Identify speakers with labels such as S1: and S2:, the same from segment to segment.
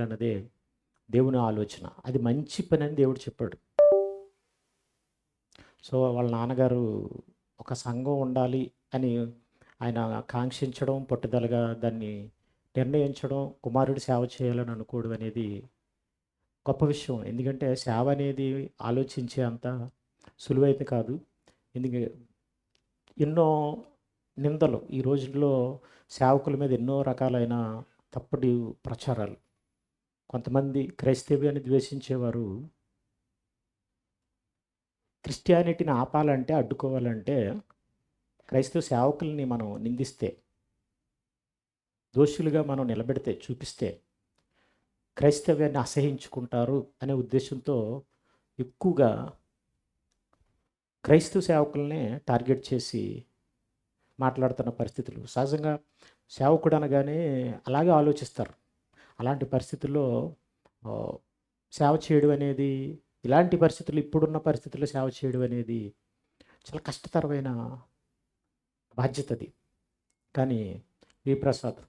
S1: అన్నదే దేవుని ఆలోచన. అది మంచి పని అని దేవుడు చెప్పాడు. సో, వాళ్ళ నాన్నగారు ఒక సంఘం ఉండాలి అని ఆయన కాంక్షించడం, పట్టుదలగా దాన్ని నిర్ణయించడం, కుమారుడు సేవ చేయాలని అనుకోవడం అనేది గొప్ప విషయం. ఎందుకంటే సేవ అనేది ఆలోచించే అంత సులువైతే కాదు. ఎందుకు ఎన్నో నిందలు ఈ రోజుల్లో సేవకుల మీద ఎన్నో రకాలైన తప్పుడు ప్రచారాలు. కొంతమంది క్రైస్తవ్యాన్ని ద్వేషించేవారు క్రిస్టియానిటీని ఆపాలంటే, అడ్డుకోవాలంటే క్రైస్తవ సేవకుల్ని మనం నిందిస్తే, దోషులుగా మనం నిలబెడితే, చూపిస్తే క్రైస్తవ్యాన్ని అసహించుకుంటారు అనే ఉద్దేశంతో ఎక్కువగా క్రైస్తవ సేవకులనే టార్గెట్ చేసి మాట్లాడుతున్న పరిస్థితులు. సహజంగా సేవకుడు అనగానే అలాగే ఆలోచిస్తారు. అలాంటి పరిస్థితుల్లో సేవ చేయడం అనేది, ఇలాంటి పరిస్థితులు, ఇప్పుడున్న పరిస్థితుల్లో సేవ చేయడం అనేది చాలా కష్టతరమైన బాధ్యత అది. కానీ వి ప్రసాద్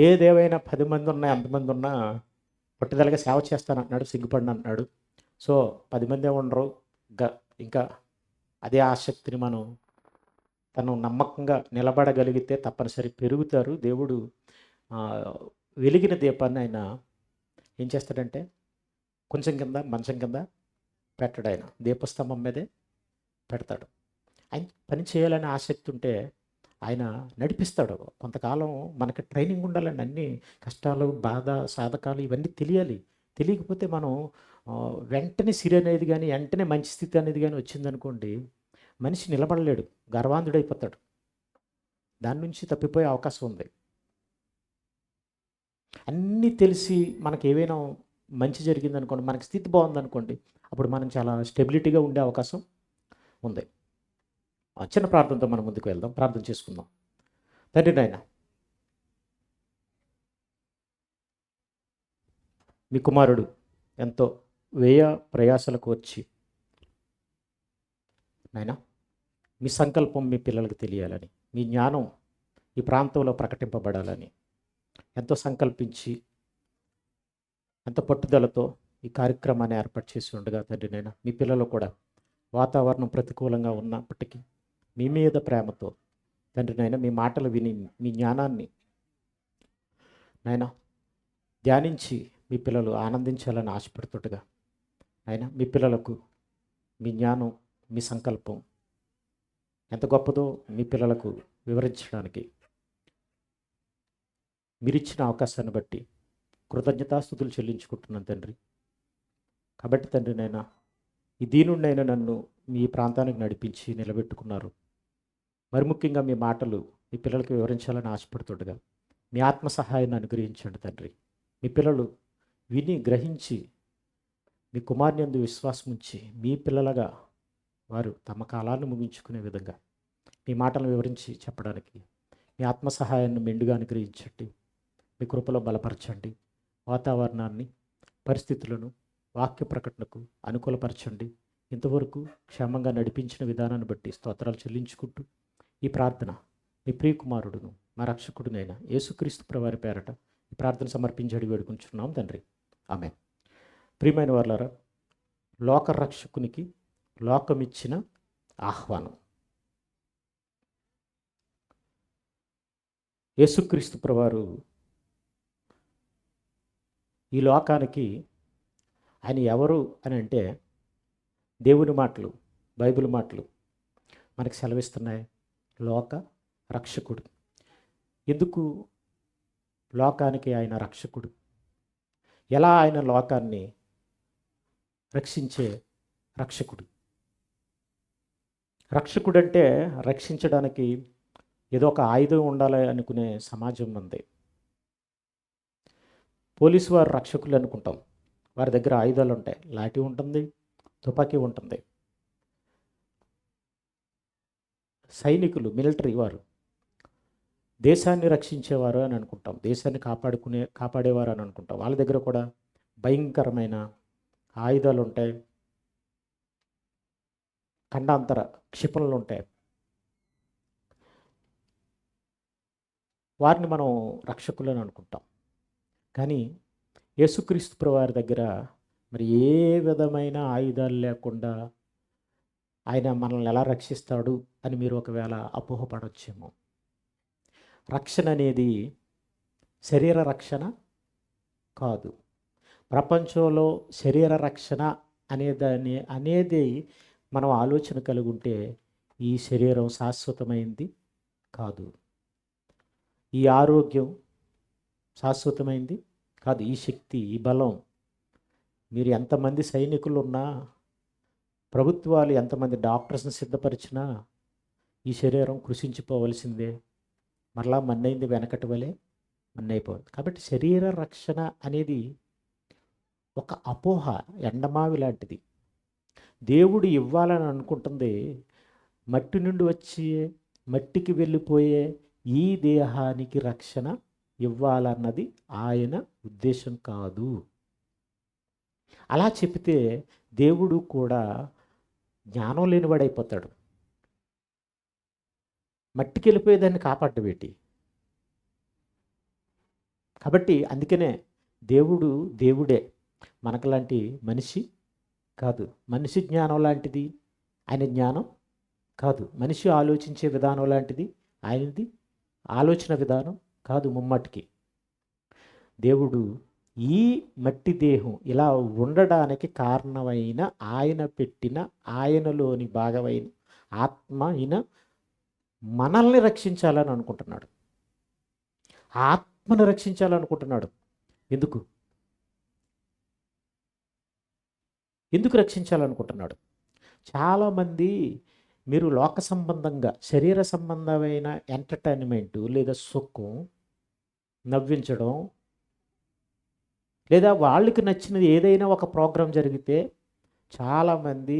S1: ఏదేమైనా 10 మంది ఉన్నా, ఎంతమంది ఉన్నా పట్టుదలగా సేవ చేస్తానంటున్నాడు, సిగ్గుపడిన అంటున్నాడు. సో 10 మందే ఉండరు, ఇంకా అదే ఆసక్తిని మనం తను నమ్మకంగా నిలబడగలిగితే తప్పనిసరి పెరుగుతారు. దేవుడు వెలిగిన దీపాన్ని ఆయన ఏం చేస్తాడంటే కొంచెం కింద, మంచం కింద పెట్టడు. ఆయన దీపస్తంభం మీదే పెడతాడు. ఆయన పని చేయాలనే ఆసక్తి ఉంటే ఆయన నడిపిస్తాడు. కొంతకాలం మనకి ట్రైనింగ్ ఉండాలండి. అన్ని కష్టాలు, బాధ, సాధకాలు ఇవన్నీ తెలియాలి. తెలియకపోతే మనం వెంటనే సిరి అనేది కానీ, వెంటనే మంచి స్థితి అనేది కానీ వచ్చిందనుకోండి, మనిషి నిలబడలేడు, గర్వాంధుడైపోతాడు. దాని నుంచి తప్పిపోయే అవకాశం ఉంది. అన్నీ తెలిసి మనకి ఏవైనా మంచి జరిగిందనుకోండి, మనకి స్థితి బాగుందనుకోండి, అప్పుడు మనం చాలా స్టెబిలిటీగా ఉండే అవకాశం ఉంది. చిన్న ప్రార్థనతో మనం ముందుకు వెళ్దాం, ప్రార్థన చేసుకుందాం. తండ్రి నాయన, మీ కుమారుడు ఎంతో వ్యయ ప్రయాసలకు వచ్చి నాయన మీ సంకల్పం మీ పిల్లలకు తెలియాలని, మీ జ్ఞానం ఈ ప్రాంతంలో ప్రకటింపబడాలని ఎంతో సంకల్పించి, ఎంతో పట్టుదలతో ఈ కార్యక్రమాన్ని ఏర్పాటు చేసి ఉండగా తండ్రి నాయన, మీ పిల్లలు కూడా వాతావరణం ప్రతికూలంగా ఉన్నప్పటికీ మీ మీద ప్రేమతో తండ్రి నాయన, మీ మాటలు విని మీ జ్ఞానాన్ని నాయన ధ్యానించి మీ పిల్లలు ఆనందించాలని ఆశపడుతుండగా ఆయన మీ పిల్లలకు మీ జ్ఞానం, మీ సంకల్పం ఎంత గొప్పదో మీ పిల్లలకు వివరించడానికి మీరిచ్చిన అవకాశాన్ని బట్టి కృతజ్ఞతాస్తుతులు చెల్లించుకుంటున్నాను తండ్రి. కాబట్టి తండ్రి నాయన, ఈ దీనుడినైనా నన్ను మీ ప్రాంతానికి నడిపించి నిలబెట్టుకున్నారు. మరి ముఖ్యంగా మీ మాటలు మీ పిల్లలకు వివరించాలని ఆశపడుతుండగా మీ ఆత్మ సహాయాన్ని అనుగ్రహించండి తండ్రి. మీ పిల్లలు విని గ్రహించి మీ కుమారుని విశ్వాసం ఉంచి మీ పిల్లలుగా వారు తమ కాలాన్ని ముగించుకునే విధంగా మీ మాటలను వివరించి చెప్పడానికి మీ ఆత్మ సహాయాన్ని మెండుగా అనుగ్రహించండి. మీ కృపలో బలపరచండి. వాతావరణాన్ని, పరిస్థితులను వాక్య ప్రకటనకు అనుకూలపరచండి. ఇంతవరకు క్షేమంగా నడిపించిన విధానాన్ని బట్టి స్తోత్రాలు చెల్లించుకుంటూ ఈ ప్రార్థన మీ ప్రియకుమారుడును మా రక్షకుడునైన యేసుక్రీస్తు ప్రభువారి పేరట ఈ ప్రార్థన సమర్పించి అడిగి వేడుకుంటున్నాం తండ్రి. ఆమేన్. ప్రియమైన వారులారా, లోక రక్షకునికి లోకమిచ్చిన ఆహ్వానం. యేసుక్రీస్తు ప్రభువారు ఈ లోకానికి ఆయన ఎవరు అని అంటే, దేవుని మాటలు, బైబిల్ మాటలు మనకు సెలవిస్తున్నాయి. లోక రక్షకుడు. ఎందుకు లోకానికి ఆయన రక్షకుడు? ఎలా ఆయన లోకాన్ని రక్షించే రక్షకుడు? రక్షకుడు అంటే రక్షించడానికి ఏదో ఒక ఆయుధం ఉండాలి అనుకునే సమాజం ఉంది. పోలీసు వారు రక్షకులు అనుకుంటాం. వారి దగ్గర ఆయుధాలు ఉంటాయి. లాఠీ ఉంటుంది, తుపాకీ ఉంటుంది. సైనికులు, మిలిటరీ వారు దేశాన్ని రక్షించేవారు అని అనుకుంటాం. దేశాన్ని కాపాడేవారు అని అనుకుంటాం. వాళ్ళ దగ్గర కూడా భయంకరమైన ఆయుధాలు ఉంటాయి, ఖండాంతర క్షిపణులు ఉంటాయి. వారిని మనం రక్షకులు అని అనుకుంటాం. కానీ యేసుక్రీస్తు ప్రభువారి దగ్గర మరి ఏ విధమైన ఆయుధాలు లేకుండా ఆయన మనల్ని ఎలా రక్షిస్తాడు అని మీరు ఒకవేళ అపోహపడొచ్చేమో. రక్షణ అనేది శరీర రక్షణ కాదు. ప్రపంచంలో శరీర రక్షణ అనేది మనం ఆలోచన కలిగి ఉంటే ఈ శరీరం శాశ్వతమైంది కాదు. ఈ ఆరోగ్యం శాశ్వతమైంది కాదు. ఈ శక్తి, ఈ బలం, మీరు ఎంతమంది సైనికులు ఉన్నా, ప్రభుత్వాలు ఎంతమంది డాక్టర్స్ని సిద్ధపరిచినా ఈ శరీరం కృషించిపోవలసిందే. మరలా మన్నైంది వెనకటి వలె మన్నైపోతుంది. కాబట్టి శరీర రక్షణ అనేది ఒక అపోహ, ఎండమావి లాంటిది. దేవుడు ఇవ్వాలని అనుకుంటుంది మట్టి నుండి వచ్చి మట్టికి వెళ్ళిపోయే ఈ దేహానికి రక్షణ ఇవ్వాలన్నది ఆయన ఉద్దేశం కాదు. అలా చెప్తే దేవుడు కూడా జ్ఞానం లేనివాడైపోతాడు. మట్టికి వెళ్ళిపోయేదాన్ని కాపాడబెట్టి. కాబట్టి అందుకనే దేవుడు దేవుడే, మనకులాంటి మనిషి కాదు. మనిషి జ్ఞానం లాంటిది ఆయన జ్ఞానం కాదు. మనిషి ఆలోచించే విధానం లాంటిది ఆయనది ఆలోచన విధానం కాదు. ముమ్మటికి దేవుడు ఈ మట్టి దేహం ఇలా ఉండడానికి కారణమైన ఆయన పెట్టిన ఆయనలోని భాగమైన ఆత్మ అయిన మనల్ని రక్షించాలని అనుకుంటున్నాడు. ఆత్మను రక్షించాలనుకుంటున్నాడు. ఎందుకు రక్షించాలనుకుంటున్నాడు? చాలామంది మీరు లోక సంబంధంగా శరీర సంబంధమైన ఎంటర్టైన్మెంటు లేదా సుఖం, నవ్వించడం, లేదా వాళ్ళకి నచ్చినది ఏదైనా ఒక ప్రోగ్రాం జరిగితే చాలామంది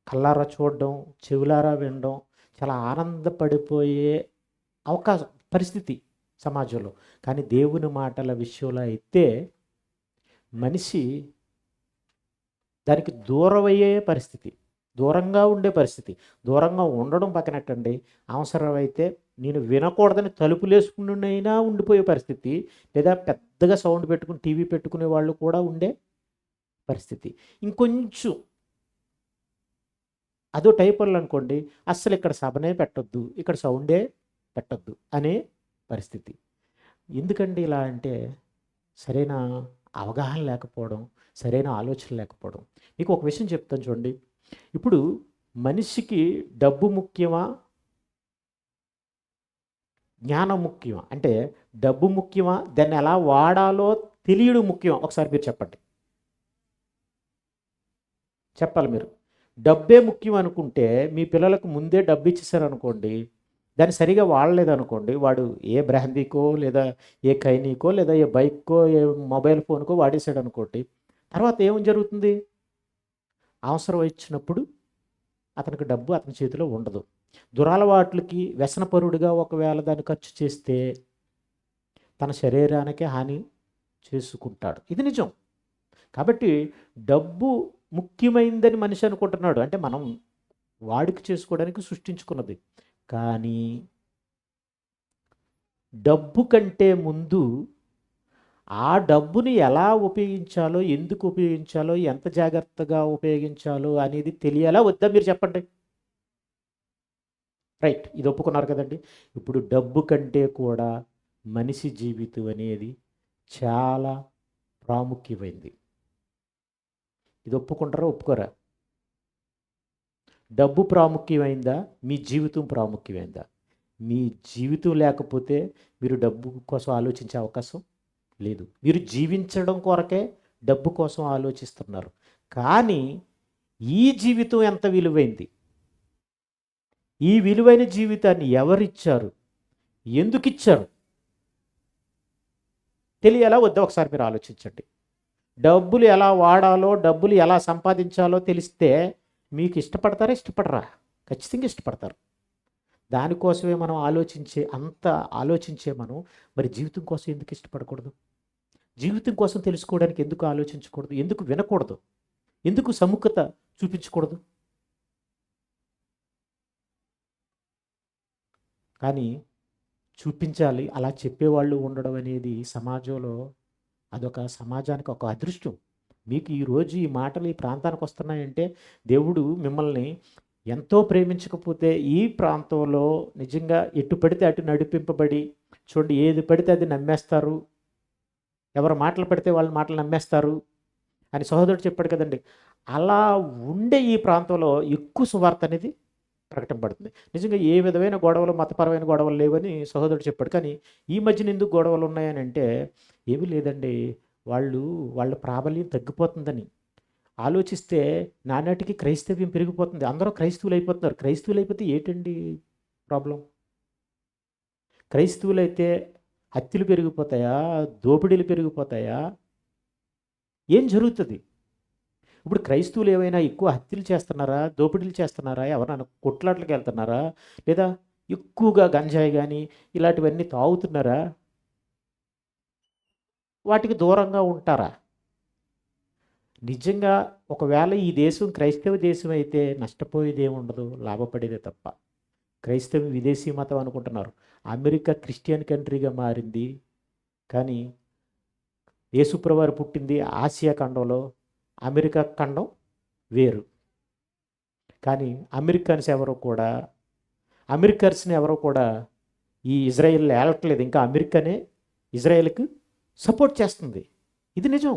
S1: కళ్ళారా చూడడం, చెవులారా వినడం, చాలా ఆనందపడిపోయే అవకాశం పరిస్థితి సమాజంలో. కానీ దేవుని మాటల విషయంలో అయితే మనిషి దానికి దూరమయ్యే పరిస్థితి, దూరంగా ఉండే పరిస్థితి. దూరంగా ఉండడం పక్కనట్టండి, అవసరమైతే నేను వినకూడదని తలుపులేసుకున్నైనా ఉండిపోయే పరిస్థితి, లేదా పెద్దగా సౌండ్ పెట్టుకుని టీవీ పెట్టుకునే వాళ్ళు కూడా ఉండే పరిస్థితి. ఇంకొంచెం అదో టైప్ వాళ్ళు అనుకోండి, అస్సలు ఇక్కడ సభనే పెట్టొద్దు, ఇక్కడ సౌండే పెట్టొద్దు అనే పరిస్థితి. ఎందుకండి ఇలా అంటే సరైన అవగాహన లేకపోవడం, సరైన ఆలోచన లేకపోవడం. మీకు ఒక విషయం చెప్తాను చూడండి. ఇప్పుడు మనిషికి డబ్బు ముఖ్యమా, జ్ఞానం ముఖ్యమా? అంటే డబ్బు ముఖ్యమా, దాన్ని ఎలా వాడాలో తెలియడం ముఖ్యమా? ఒకసారి మీరు చెప్పండి. చెప్పాలి మీరు. డబ్బే ముఖ్యం అనుకుంటే మీ పిల్లలకు ముందే డబ్బు ఇచ్చేసారనుకోండి, దాన్ని సరిగా వాడలేదనుకోండి, వాడు ఏ బ్రాందీకో లేదా ఏ కైనీకో లేదా ఏ బైక్కో ఏ మొబైల్ ఫోన్కో వాడేసాడు అనుకోండి, తర్వాత ఏం జరుగుతుంది? అవసరం వచ్చినప్పుడు అతనికి డబ్బు అతని చేతిలో ఉండదు. దురలవాట్లకి వ్యసనపరుడిగా ఒకవేళ దాన్ని ఖర్చు చేస్తే తన శరీరానికి హాని చేసుకుంటాడు. ఇది నిజం. కాబట్టి డబ్బు ముఖ్యమైందని మనిషి అనుకుంటున్నాడు. అంటే మనం వాడికి చేసుకోవడానికి సృష్టించుకున్నది. కానీ డబ్బు కంటే ముందు ఆ డబ్బుని ఎలా ఉపయోగించాలో, ఎందుకు ఉపయోగించాలో, ఎంత జాగ్రత్తగా ఉపయోగించాలో అనేది తెలియాలా వద్దా మీరు చెప్పండి. రైట్, ఇది ఒప్పుకున్నారు కదండి. ఇప్పుడు డబ్బు కంటే కూడా మనిషి జీవితం అనేది చాలా ప్రాముఖ్యమైంది. ఇది ఒప్పుకుంటారా ఒప్పుకోరా? డబ్బు ప్రాముఖ్యమైందా, మీ జీవితం ప్రాముఖ్యమైందా? మీ జీవితం లేకపోతే మీరు డబ్బు కోసం ఆలోచించే అవకాశం లేదు. మీరు జీవించడం కొరకే డబ్బు కోసం ఆలోచిస్తున్నారు. కానీ ఈ జీవితం ఎంత విలువైంది, ఈ విలువైన జీవితాన్ని ఎవరిచ్చారు, ఎందుకు ఇచ్చారు తెలియాలా వద్దా? ఒకసారి మీరు ఆలోచించండి. డబ్బులు ఎలా వాడాలో, డబ్బులు ఎలా సంపాదించాలో తెలిస్తే మీకు ఇష్టపడతారా, ఇష్టపడరా? ఖచ్చితంగా ఇష్టపడతారు. దానికోసమే మనం ఆలోచించే మనం మరి జీవితం కోసం ఎందుకు ఇష్టపడకూడదు? జీవితం కోసం తెలుసుకోవడానికి ఎందుకు ఆలోచించకూడదు? ఎందుకు వినకూడదు? ఎందుకు సముఖత చూపించకూడదు? కానీ చూపించాలి. అలా చెప్పేవాళ్ళు ఉండడం అనేది సమాజంలో అదొక సమాజానికి ఒక అదృష్టం. మీకు ఈరోజు ఈ మాటలు ఈ ప్రాంతానికి వస్తున్నాయంటే దేవుడు మిమ్మల్ని ఎంతో ప్రేమించకపోతే ఈ ప్రాంతంలో నిజంగా ఎటు పడితే అటు నడిపింపబడి చూడండి ఏది పడితే అది నమ్మేస్తారు. ఎవరు మాటలు పడితే వాళ్ళ మాటలు నమ్మేస్తారు అని సహోదరుడు చెప్పాడు కదండి. అలా ఉండే ఈ ప్రాంతంలో ఎక్కువ సువార్త అనేది ప్రకటింపబడుతుంది. నిజంగా ఏ విధమైన గొడవలు మతపరమైన గొడవలు లేవని సహోదరుడు చెప్పాడు. కానీ ఈ మధ్యన ఎందుకు గొడవలు ఉన్నాయని అంటే ఏమీ లేదండి. వాళ్ళ ప్రాబల్యం తగ్గిపోతుందని ఆలోచిస్తే నానాటికి క్రైస్తవ్యం పెరిగిపోతుంది. అందరూ క్రైస్తవులు అయిపోతున్నారు. క్రైస్తవులు అయిపోతే ఏంటండి ప్రాబ్లం? క్రైస్తవులైతే హత్యలు పెరిగిపోతాయా? దోపిడీలు పెరిగిపోతాయా? ఏం జరుగుతుంది? ఇప్పుడు క్రైస్తవులు ఏమైనా ఎక్కువ హత్యలు చేస్తున్నారా? దోపిడీలు చేస్తున్నారా? ఎవరైనా కొట్లాట్లకి వెళ్తున్నారా? లేదా ఎక్కువగా గంజాయి కానీ ఇలాంటివన్నీ తాగుతున్నారా? వాటికి దూరంగా ఉంటారా? నిజంగా ఒకవేళ ఈ దేశం క్రైస్తవ దేశం అయితే నష్టపోయేది ఏముండదు, లాభపడేదే తప్ప. క్రైస్తవం విదేశీ మతం అనుకుంటున్నారు. అమెరికా క్రిస్టియన్ కంట్రీగా మారింది. కానీ యేసుప్రభువారు పుట్టింది ఆసియా ఖండంలో, అమెరికా ఖండం వేరు. కానీ అమెరికన్స్ని ఎవరో కూడా ఈ ఇజ్రాయెల్ ఏలట్లేదు. ఇంకా అమెరికానే ఇజ్రాయెల్కి సపోర్ట్ చేస్తుంది. ఇది నిజం.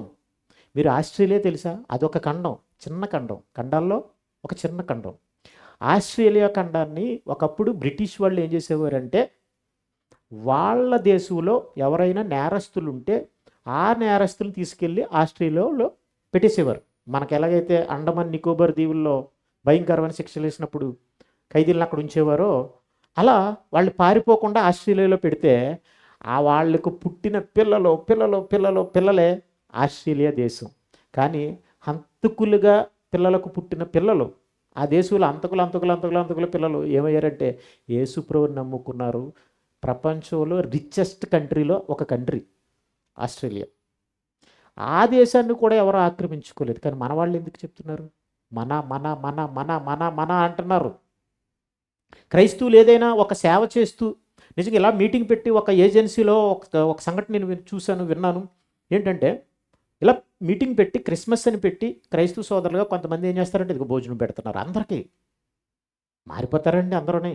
S1: మీరు ఆస్ట్రేలియా తెలుసా? అదొక ఖండం, చిన్న ఖండం, ఖండాల్లో ఒక చిన్న ఖండం. ఆస్ట్రేలియా ఖండాన్ని ఒకప్పుడు బ్రిటిష్ వాళ్ళు ఏం చేసేవారంటే వాళ్ళ దేశంలో ఎవరైనా నేరస్తులు ఉంటే ఆ నేరస్తులు తీసుకెళ్ళి ఆస్ట్రేలియాలో పెట్టేసేవారు. మనకు ఎలాగైతే అండమాన్ నికోబార్ దీవుల్లో భయంకరమైన శిక్షలు వేసినప్పుడు ఖైదీలను అక్కడ ఉంచేవారో అలా వాళ్ళు పారిపోకుండా ఆస్ట్రేలియాలో పెడితే ఆ వాళ్ళకు పుట్టిన పిల్లలే ఆస్ట్రేలియా దేశం. కానీ హంతకులుగా పిల్లలకు పుట్టిన పిల్లలు ఆ దేశంలో అంతకుల పిల్లలు ఏమయ్యారంటే యేసుప్రభువుని నమ్ముకున్నారు. ప్రపంచంలో రిచెస్ట్ కంట్రీలో ఒక కంట్రీ ఆస్ట్రేలియా. ఆ దేశాన్ని కూడా ఎవరు ఆక్రమించుకోలేదు. కానీ మన వాళ్ళు ఎందుకు చెప్తున్నారు? మన మన మన మన మన మన అంటున్నారు. క్రైస్తవులు ఏదైనా ఒక సేవ చేస్తూ నిజంగా ఇలా మీటింగ్ పెట్టి ఒక ఏజెన్సీలో ఒక సంఘటన నేను విన్నాను. ఏంటంటే ఇలా మీటింగ్ పెట్టి క్రిస్మస్ అని పెట్టి క్రైస్తవ సోదరులుగా కొంతమంది ఏం చేస్తారంటే ఇదిగో భోజనం పెడుతున్నారు. అందరికీ మారిపోతారండి. అందరూనే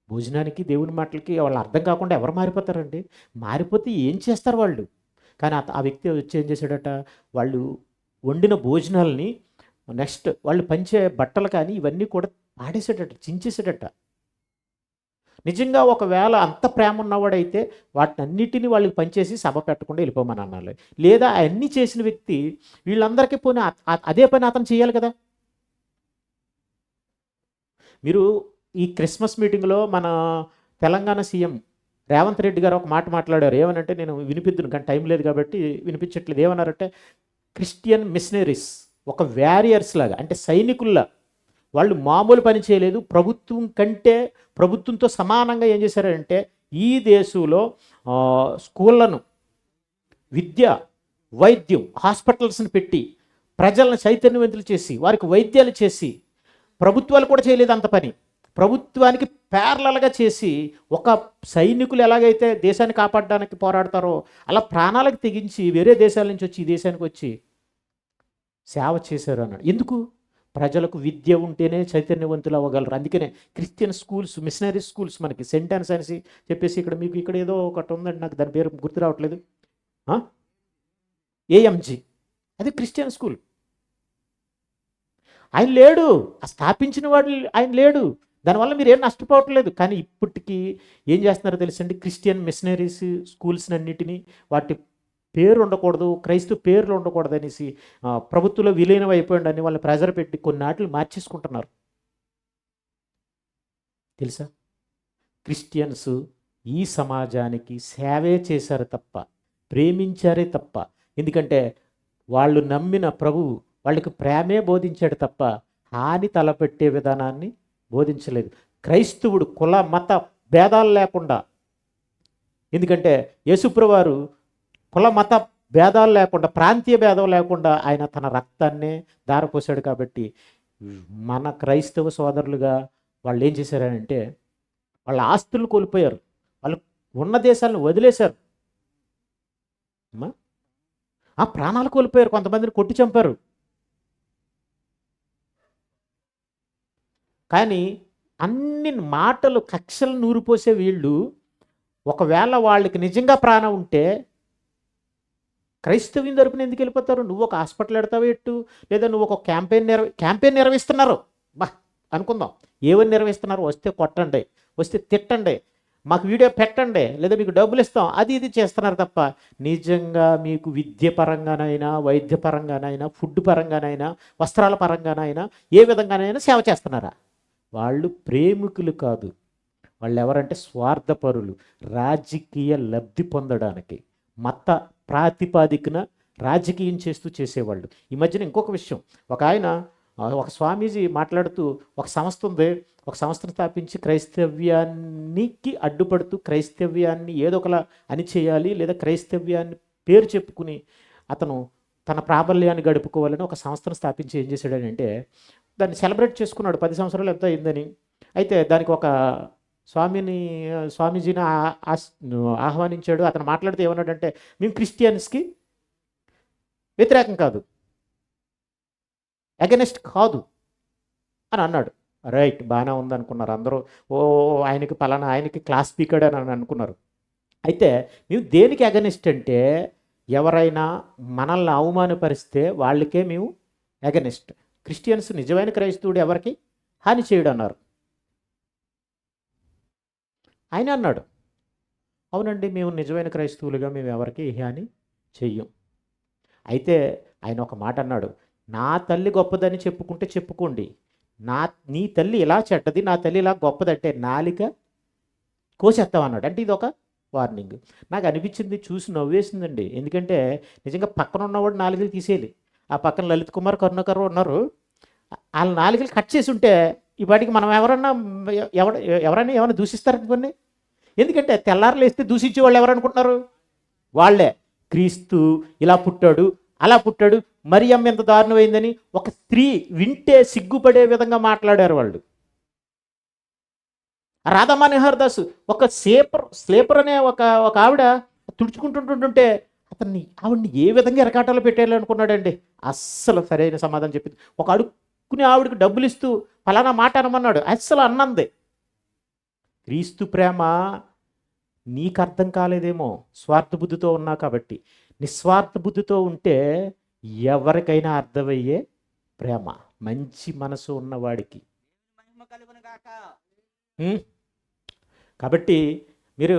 S1: భోజనానికి దేవుని మాటలకి వాళ్ళు అర్థం కాకుండా ఎవరు మారిపోతారండి? మారిపోతే ఏం చేస్తారు వాళ్ళు? కానీ ఆ వ్యక్తి వచ్చి ఏం చేశాడట, వాళ్ళు వండిన భోజనాలని నెక్స్ట్ వాళ్ళు పంచే బట్టలు కానీ ఇవన్నీ కూడా పాడేసాడట, చించేసాడట. నిజంగా ఒకవేళ అంత ప్రేమ ఉన్నవాడైతే వాటినన్నిటిని వాళ్ళకి పనిచేసి సభ పెట్టకుండా వెళ్ళిపోమని అనాలి. లేదా అన్నీ చేసిన వ్యక్తి వీళ్ళందరికీ పోనీ అదే పని అతను చేయాలి కదా. మీరు ఈ క్రిస్మస్ మీటింగ్లో మన తెలంగాణ సీఎం రేవంత్ రెడ్డి గారు ఒక మాట మాట్లాడారు. ఏమనంటే నేను వినిపిద్దును కానీ టైం లేదు కాబట్టి వినిపించట్లేదు. ఏమన్నారంటే క్రిస్టియన్ మిషనరీస్ ఒక వ్యారియర్స్ లాగా, అంటే సైనికుల్లా వాళ్ళు మామూలు పని చేయలేదు. ప్రభుత్వంతో సమానంగా ఏం చేశారంటే ఈ దేశంలో స్కూళ్ళను, విద్య, వైద్యం, హాస్పిటల్స్ని పెట్టి ప్రజలను చైతన్యవంతులు చేసి వారికి వైద్యాలు చేసి, ప్రభుత్వాలు కూడా చేయలేదు అంత పని, ప్రభుత్వానికి ప్యారలల్గా చేసి ఒక సైనికులు ఎలాగైతే దేశాన్ని కాపాడడానికి పోరాడతారో అలా ప్రాణాలకు తెగించి వేరే దేశాల నుంచి వచ్చి ఈ దేశానికి వచ్చి సేవ చేశారు అన్నాడు. ఎందుకు? ప్రజలకు విద్య ఉంటేనే చైతన్యవంతులు అవ్వగలరు. అందుకనే క్రిస్టియన్ స్కూల్స్, మిషనరీ స్కూల్స్ మనకి సెయింట్ ఆన్స్ అనేసి చెప్పేసి ఇక్కడ ఏదో ఒకటి ఉందండి, నాకు దాని పేరు గుర్తు రావట్లేదు. ఏఎంజీ, అది క్రిస్టియన్ స్కూల్. ఆయన లేడు, స్థాపించిన వాడు ఆయన లేడు. దానివల్ల మీరు ఏం నష్టపోవట్లేదు. కానీ ఇప్పటికీ ఏం చేస్తున్నారో తెలుసండి, క్రిస్టియన్ మిషనరీస్ స్కూల్స్ని అన్నిటినీ వాటి పేరు ఉండకూడదు, క్రైస్తవ పేర్లు ఉండకూడదు అనేసి ప్రభుత్వంలో విలీనం అయిపోయిందని వాళ్ళని ప్రెజర్ పెట్టి కొన్నాటిని మార్చేసుకుంటున్నారు. తెలుసా? క్రిస్టియన్స్ ఈ సమాజానికి సేవే చేశారు తప్ప, ప్రేమించారే తప్ప. ఎందుకంటే వాళ్ళు నమ్మిన ప్రభువు వాళ్ళకి ప్రేమే బోధించాడు తప్ప హాని తలపెట్టే విధానాన్ని బోధించలేదు. క్రైస్తవుడు కుల మత భేదాలు లేకుండా, ఎందుకంటే యేసుప్రభువారు కుల మత భేదాలు లేకుండా, ప్రాంతీయ భేదం లేకుండా ఆయన తన రక్తాన్నే ధారపోసాడు. కాబట్టి మన క్రైస్తవ సోదరులుగా వాళ్ళు ఏం చేశారంటే వాళ్ళ ఆస్తులు కోల్పోయారు, వాళ్ళు ఉన్న దేశాలను వదిలేశారు. అమ్మా ఆ ప్రాణాలు కోల్పోయారు, కొంతమందిని కొట్టి చంపారు. కానీ అన్ని మాటలు కక్షలు నూరిపోసే వీళ్ళు, ఒకవేళ వాళ్ళకి నిజంగా ప్రాణం ఉంటే క్రైస్తవ్యం తరపున ఎందుకు వెళ్ళిపోతారు? నువ్వు ఒక హాస్పిటల్ ఎడతావు ఎట్టు, లేదా నువ్వు ఒక క్యాంపెయిన్ నిర్వహిస్తున్నారు. బా అనుకుందాం, ఏమని నిర్వహిస్తున్నారు? వస్తే కొట్టండి, వస్తే తిట్టండి, మాకు వీడియో పెట్టండి, లేదా మీకు డబ్బులు ఇస్తాం, అది ఇది చేస్తున్నారు తప్ప నిజంగా మీకు విద్య పరంగానైనా, వైద్య పరంగానైనా, ఫుడ్ పరంగానైనా, వస్త్రాల పరంగానైనా, ఏ విధంగానైనా సేవ చేస్తున్నారా? వాళ్ళు ప్రేమికులు కాదు. వాళ్ళు ఎవరంటే స్వార్థపరులు, రాజకీయ లబ్ధి పొందడానికి మత ప్రాతిపాదికన రాజకీయం చేసేవాళ్ళు. ఈ మధ్యన ఇంకొక విషయం, ఒక స్వామీజీ మాట్లాడుతూ, ఒక సంస్థ ఉంది, ఒక సంస్థను స్థాపించి క్రైస్తవ్యానికి అడ్డుపడుతూ క్రైస్తవ్యాన్ని ఏదో ఒకలా అణిచేయాలి, లేదా క్రైస్తవ్యాన్ని పేరు చెప్పుకుని అతను తన ప్రాబల్యాన్ని గడుపుకోవాలని ఒక సంస్థను స్థాపించి ఏం చేశాడనంటే, దాన్ని సెలబ్రేట్ చేసుకున్నాడు 10 సంవత్సరాలు ఎంత అయిందని. అయితే దానికి ఒక స్వామీజీని ఆహ్వానించాడు. అతను మాట్లాడితే ఏమన్నాడంటే, మేము క్రిస్టియన్స్కి వ్యతిరేకం కాదు, అగెనెస్ట్ కాదు అని అన్నాడు. రైట్, బాగానే ఉందనుకున్నారు అందరూ. ఓ ఆయనకి క్లాస్ స్పీకర్ అని అనుకున్నారు. అయితే మేము దేనికి అగెనెస్ట్ అంటే, ఎవరైనా మనల్ని అవమానపరిస్తే వాళ్ళకే మేము అగెనెస్ట్. క్రిస్టియన్స్, నిజమైన క్రైస్తవుడు ఎవరికి హాని చేయడు అన్నారు. ఆయన అన్నాడు, అవునండి, మేము నిజమైన క్రైస్తవులుగా మేము ఎవరికి హాని చెయ్యం. అయితే ఆయన ఒక మాట అన్నాడు, నా తల్లి గొప్పదని చెప్పుకుంటే చెప్పుకోండి, నీ తల్లి ఇలా చెడ్డది, నా తల్లి ఇలా గొప్పదంటే నాలిక కోసేస్తామన్నాడు. అంటే ఇది ఒక వార్నింగ్. నాకు అనిపించింది, చూసి నవ్వేసిందండి. ఎందుకంటే నిజంగా పక్కన ఉన్నవాడు నాలుగులు తీసేయాలి. ఆ పక్కన లలిత్ కుమార్, కరుణాకర్ ఉన్నారు, వాళ్ళ నాలుగులు కట్ చేసి ఉంటే ఈ పాటికి మనం ఎవరైనా ఏమైనా దూషిస్తారనుకోండి. ఎందుకంటే తెల్లారులు వేస్తే దూషించే వాళ్ళు ఎవరు అనుకుంటున్నారు? వాళ్ళే. క్రీస్తు ఇలా పుట్టాడు, అలా పుట్టాడు, మరియమ్మ ఎంత దారుణమైందని ఒక స్త్రీ వింటే సిగ్గుపడే విధంగా మాట్లాడారు వాళ్ళు. రాధా మనోహర్ దాస్ ఒక స్లీపర్ అనే ఒక ఆవిడ తుడుచుకుంటుంటుంటే ఆవిడ్ని ఏ విధంగా ఎరకాటాలు పెట్టేయాలనుకున్నాడండి. అస్సలు సరైన సమాధానం చెప్పింది. ఒక అడుక్కునే ఆవిడకి డబ్బులు ఇస్తూ ఫలానా మాట అనమన్నాడు, అస్సలు అన్నంది. క్రీస్తు ప్రేమ నీకు అర్థం కాలేదేమో, స్వార్థ బుద్ధితో ఉన్నా కాబట్టి. నిస్వార్థ బుద్ధితో ఉంటే ఎవరికైనా అర్థమయ్యే ప్రేమ, మంచి మనసు ఉన్నవాడికి. కాబట్టి మీరు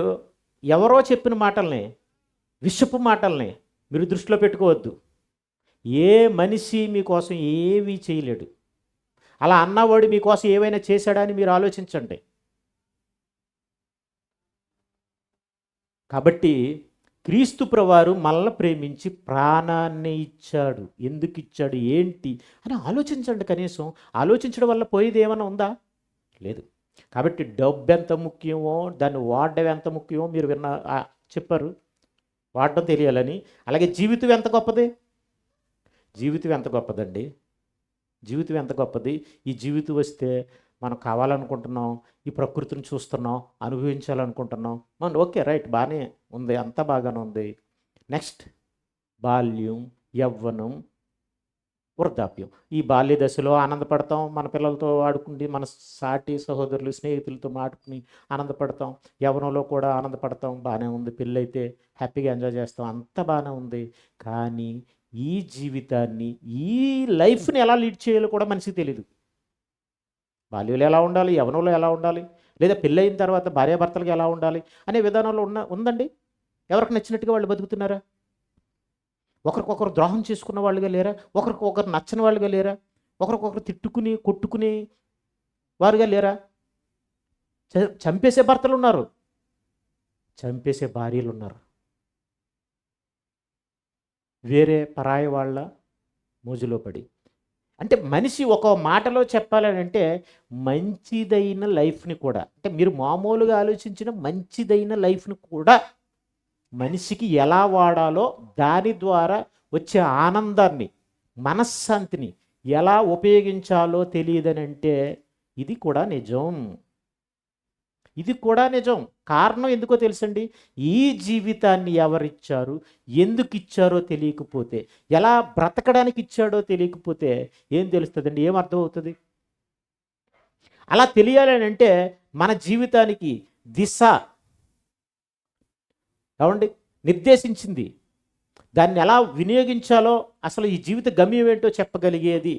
S1: ఎవరో చెప్పిన మాటల్ని, విషపు మాటల్ని మీరు దృష్టిలో పెట్టుకోవద్దు. ఏ మనిషి మీకోసం ఏమీ చేయలేడు. అలా అన్నవాడు మీకోసం ఏమైనా చేశాడని మీరు ఆలోచించండి. కాబట్టి క్రీస్తు ప్రభువారు మనల్ని ప్రేమించి ప్రాణాన్ని ఇచ్చాడు. ఎందుకు ఇచ్చాడు, ఏంటి అని ఆలోచించండి. కనీసం ఆలోచించడం వల్ల పోయేది ఏమైనా ఉందా? లేదు. కాబట్టి డబ్బు ఎంత ముఖ్యమో, దాన్ని వాడడం ఎంత ముఖ్యమో మీరు చెప్పారు, వాడడం తెలియాలని. అలాగే జీవితం ఎంత గొప్పది, జీవితం ఎంత గొప్పదండి, జీవితం ఎంత గొప్పది. ఈ జీవితం వస్తే మనం కావాలనుకుంటున్నాం, ఈ ప్రకృతిని చూస్తున్నాం, అనుభవించాలనుకుంటున్నాం. మనం ఓకే, రైట్, బాగానే ఉంది, అంతా బాగానే ఉంది. నెక్స్ట్ బాల్యం, యవ్వనం, వృద్ధాప్యం. ఈ బాల్య దశలో ఆనందపడతాం, మన పిల్లలతో ఆడుకుండి, మన సాటి సహోదరులు, స్నేహితులతో ఆడుకుని ఆనందపడతాం. యవ్వనంలో కూడా ఆనందపడతాం, బాగానే ఉంది. పెళ్ళైతే హ్యాపీగా ఎంజాయ్ చేస్తాం, అంతా బాగానే ఉంది. కానీ ఈ జీవితాన్ని, ఈ లైఫ్ని ఎలా లీడ్ చేయాలో కూడా మనిషికి తెలియదు. బాల్యంలో ఎలా ఉండాలి, యవ్వనంలో ఎలా ఉండాలి, లేదా పెళ్ళయిన తర్వాత భార్యాభర్తలకు ఎలా ఉండాలి అనే విధానంలో ఉందండి. ఎవరికి నచ్చినట్టుగా వాళ్ళు బతుకుతున్నారా? ఒకరికొకరు ద్రోహం చేసుకున్న వాళ్ళుగా లేరా? ఒకరికొకరు నచ్చని వాళ్ళుగా లేరా? ఒకరికొకరు తిట్టుకుని కొట్టుకుని వారుగా లేరా? చంపేసే భర్తలు ఉన్నారు, చంపేసే భార్యలు ఉన్నారు. వేరే పరాయి వాళ్ళ మోజులో పడి. అంటే మనిషి ఒక మాటలో చెప్పాలంటే మంచిదైన లైఫ్ని కూడా, అంటే మీరు మామూలుగా ఆలోచించిన మంచిదైన లైఫ్ని కూడా మనిషికి ఎలా వాడాలో, దాని ద్వారా వచ్చే ఆనందాన్ని, మనశ్శాంతిని ఎలా ఉపయోగించాలో తెలియదనంటే ఇది కూడా నిజం. ఇది కూడా నిజం. కారణం ఎందుకో తెలుసండి? ఈ జీవితాన్ని ఎవరిచ్చారు, ఎందుకు ఇచ్చారో తెలియకపోతే, ఎలా బ్రతకడానికి ఇచ్చాడో తెలియకపోతే ఏం తెలుస్తుందండి? ఏం అర్థమవుతుంది? అలా తెలియాలని అంటే మన జీవితానికి దిశ ఏమండి నిర్దేశించింది. దాన్ని ఎలా వినియోగించాలో, అసలు ఈ జీవిత గమ్యం ఏంటో చెప్పగలిగేది,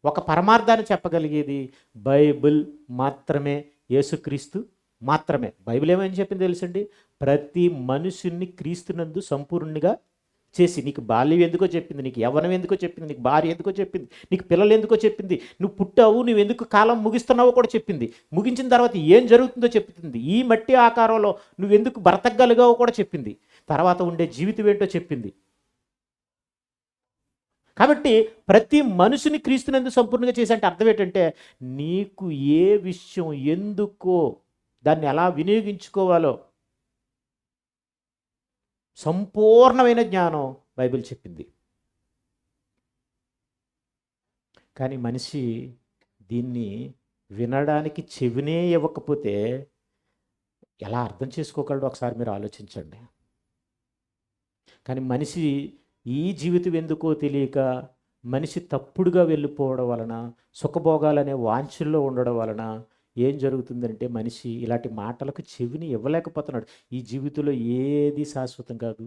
S1: ఒక పరమార్థాన్ని చెప్పగలిగేది బైబిల్ మాత్రమే, యేసుక్రీస్తు మాత్రమే. బైబిల్ ఏమని చెప్పింది తెలుసండి? ప్రతి మనుషుల్ని క్రీస్తునందు సంపూర్ణంగా చేసి, నీకు బాల్యం ఎందుకో చెప్పింది, నీకు యవ్వనం ఎందుకో చెప్పింది, నీకు భార్య ఎందుకో చెప్పింది, నీకు పిల్లలు ఎందుకో చెప్పింది, నువ్వు పుట్టావు, నువ్వు ఎందుకు కాలం ముగిస్తున్నావో కూడా చెప్పింది, ముగించిన తర్వాత ఏం జరుగుతుందో చెప్పింది, ఈ మట్టి ఆకారంలో నువ్వు ఎందుకు బ్రతకగలిగావో కూడా చెప్పింది, తర్వాత ఉండే జీవితం ఏంటో చెప్పింది. కాబట్టి ప్రతి మనిషిని క్రీస్తునందు సంపూర్ణంగా చేసే అంటే అర్థం ఏంటంటే, నీకు ఏ విషయం ఎందుకో దాన్ని ఎలా వినియోగించుకోవాలో సంపూర్ణమైన జ్ఞానం బైబిల్ చెప్పింది. కానీ మనిషి దీన్ని వినడానికి చెవినే ఇవ్వకపోతే ఎలా అర్థం చేసుకోగలడో ఒకసారి మీరు ఆలోచించండి. కానీ మనిషి ఈ జీవితం ఎందుకో తెలియక మనిషి తప్పుడుగా వెళ్ళిపోవడం వలన, సుఖభోగాలనే వాంఛల్లో ఉండడం వలన ఏం జరుగుతుందంటే మనిషి ఇలాంటి మాటలకు చెవిని ఇవ్వలేకపోతున్నాడు. ఈ జీవితంలో ఏది శాశ్వతం కాదు,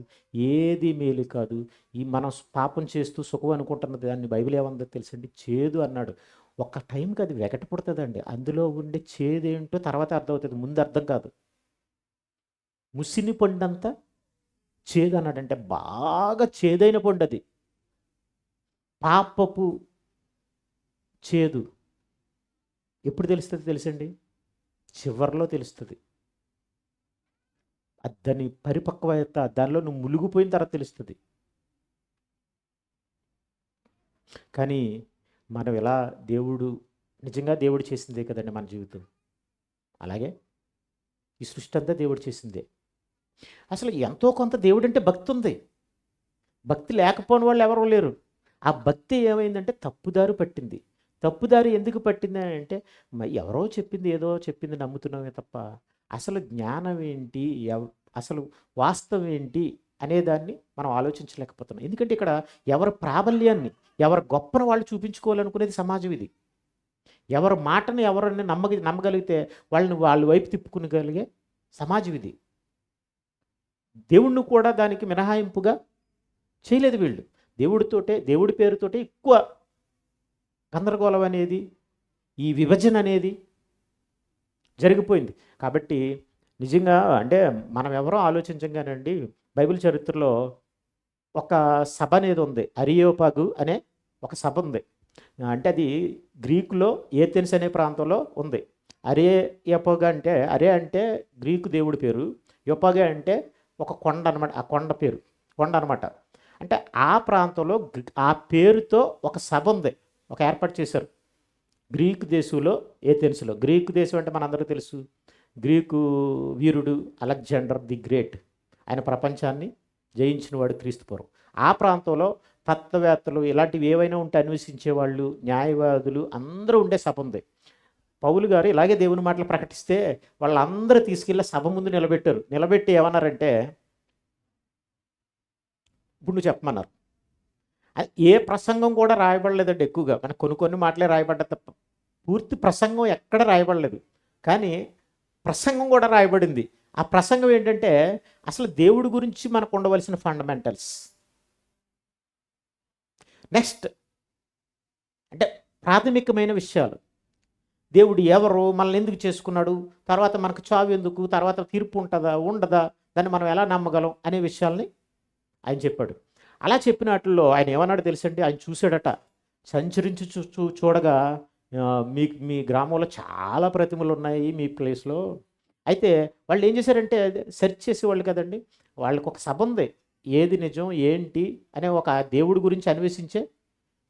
S1: ఏది మేలు కాదు. ఈ మనం పాపం చేస్తూ సుఖం అనుకుంటున్నది దాన్ని బైబిల్ ఏమందో తెలుసండి? చేదు అన్నాడు. ఒక టైంకి అది వెగట పుడుతుందండి. అందులో ఉండే చేదేంటో తర్వాత అర్థమవుతుంది, ముందు అర్థం కాదు. ముసిని పండంతా చేదు అన్నాడంటే బాగా చేదైన పండు అది. పాపపు చేదు ఎప్పుడు తెలుస్తుంది తెలుసండి? చివరిలో తెలుస్తుంది. దాని పరిపక్వత, దానిలో నువ్వు మునిగిపోయిన తర్వాత తెలుస్తుంది. కానీ మనం ఎలా నిజంగా దేవుడు చేసిందే కదండి మన జీవితం. అలాగే ఈ సృష్టి అంతా దేవుడు చేసిందే. అసలు ఎంతో కొంత దేవుడు అంటే భక్తి ఉంది. భక్తి లేకపోని వాళ్ళు ఎవరూ లేరు. ఆ భక్తి ఏమైందంటే తప్పుదారి పట్టింది. తప్పుదారి ఎందుకు పట్టింది అంటే, ఎవరో చెప్పింది, ఏదో చెప్పింది నమ్ముతున్నామే తప్ప అసలు జ్ఞానం ఏంటి, అసలు వాస్తవం ఏంటి అనేదాన్ని మనం ఆలోచించలేకపోతున్నాం. ఎందుకంటే ఇక్కడ ఎవరి ప్రాబల్యాన్ని, ఎవరి గొప్పను వాళ్ళు చూపించుకోవాలనుకునేది సమాజం ఇది. ఎవరి మాటను ఎవరిని నమ్మగలిగితే వాళ్ళ వైపు తిప్పుకునగలిగే సమాజం ఇది. దేవుణ్ణి కూడా దానికి మినహాయింపుగా చేయలేదు వీళ్ళు. దేవుడి పేరుతోటే ఎక్కువ గందరగోళం అనేది, ఈ విభజన అనేది జరిగిపోయింది. కాబట్టి నిజంగా అంటే మనం ఎవరో ఆలోచించంగానండి, బైబిల్ చరిత్రలో ఒక సభ అనేది ఉంది. అరియోపాగు అనే ఒక సభ ఉంది. అంటే అది గ్రీకులో ఏథెన్స్ అనే ప్రాంతంలో ఉంది. అరియోపాగు అంటే, అంటే గ్రీకు దేవుడి పేరు, యోపాగా అంటే ఒక కొండ అనమాట. ఆ కొండ పేరు కొండ అనమాట. అంటే ఆ ప్రాంతంలో ఆ పేరుతో ఒక సభ ఉంది, ఒక ఏర్పాటు చేశారు గ్రీకు దేశంలో, ఏథెన్స్లో. గ్రీకు దేశం అంటే మనందరికీ తెలుసు, Greek Veerudu Alexander the great. ఆయన ప్రపంచాన్ని జయించినవాడు క్రీస్తుపూర్వం. ఆ ప్రాంతంలో తత్వవేత్తలు ఇలాంటివి ఏవైనా ఉంటే అన్వేషించేవాళ్ళు, న్యాయవాదులు అందరూ ఉండే సభ ఉంది. పౌలు గారు ఇలాగే దేవుని మాటలు ప్రకటిస్తే వాళ్ళందరూ తీసుకెళ్ళి సభ ముందు నిలబెట్టి ఏమన్నారంటే, ఇప్పుడు నువ్వు చెప్పమన్నారు. ఏ ప్రసంగం కూడా రాయబడలేదండి. ఎక్కువగా మన కొన్ని మాటలే రాయబడ్డ తప్ప పూర్తి ప్రసంగం ఎక్కడ రాయబడలేదు. కానీ ప్రసంగం కూడా రాయబడింది. ఆ ప్రసంగం ఏంటంటే అసలు దేవుడి గురించి మనకు ఉండవలసిన ఫండమెంటల్స్. నెక్స్ట్ అంటే ప్రాథమికమైన విషయాలు. దేవుడు ఎవరు, మనల్ని ఎందుకు చేసుకున్నాడు, తర్వాత మనకు చావు ఎందుకు, తర్వాత తీర్పు ఉంటుందా ఉండదా, దాన్ని మనం ఎలా నమ్మగలం అనే విషయాల్ని ఆయన చెప్పాడు. అలా చెప్పినట్లో ఆయన ఏమన్నాడు తెలుసండి? ఆయన చూశాడట, సంచరించి చూడగా మీ గ్రామంలో చాలా ప్రతిమలు ఉన్నాయి మీ ప్లేస్లో. అయితే వాళ్ళు ఏం చేశారంటే సెర్చ్ చేసేవాళ్ళు కదండి, వాళ్ళకి ఒక సభ ఉంది, ఏది నిజం ఏంటి అనే ఒక దేవుడి గురించి అన్వేషించే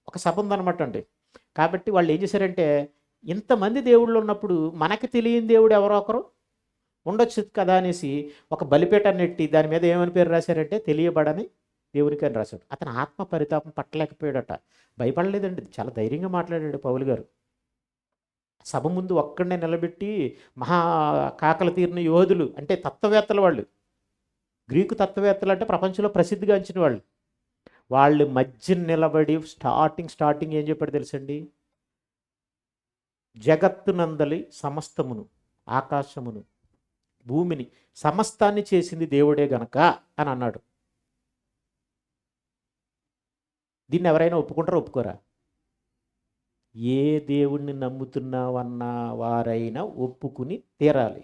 S1: ఒక సభ ఉందన్నమాట అండి. కాబట్టి వాళ్ళు ఏం చేశారంటే, ఇంతమంది దేవుళ్ళు ఉన్నప్పుడు మనకి తెలియని దేవుడు ఎవరో ఒకరు ఉండొచ్చు కదా అనేసి ఒక బలిపీఠాన్ని నెట్టి దాని మీద ఏమని పేరు రాశారంటే, తెలియబడని దేవునికి అని రాశాడు. అతను ఆత్మ పరితాపం పట్టలేకపోయాడట, భయపడలేదండి, చాలా ధైర్యంగా మాట్లాడాడు పౌలు గారు. సభ ముందు ఒక్కడనే నిలబెట్టి మహా కాకలు తీరిన యోధులు అంటే తత్వవేత్తలు వాళ్ళు, గ్రీకు తత్వవేత్తలు అంటే ప్రపంచంలో ప్రసిద్ధిగాంచిన వాళ్ళు. వాళ్ళు మధ్య నిలబడి స్టార్టింగ్ ఏం చెప్పాడు తెలుసండి? జగత్తునందలి సమస్తమును, ఆకాశమును, భూమిని, సమస్తాన్ని చేసింది దేవుడే గనక అని అన్నాడు. దీన్ని ఎవరైనా ఒప్పుకుంటారా, ఒప్పుకోరా? ఏ దేవుణ్ణి నమ్ముతున్నావన్న వారైనా ఒప్పుకుని తీరాలి.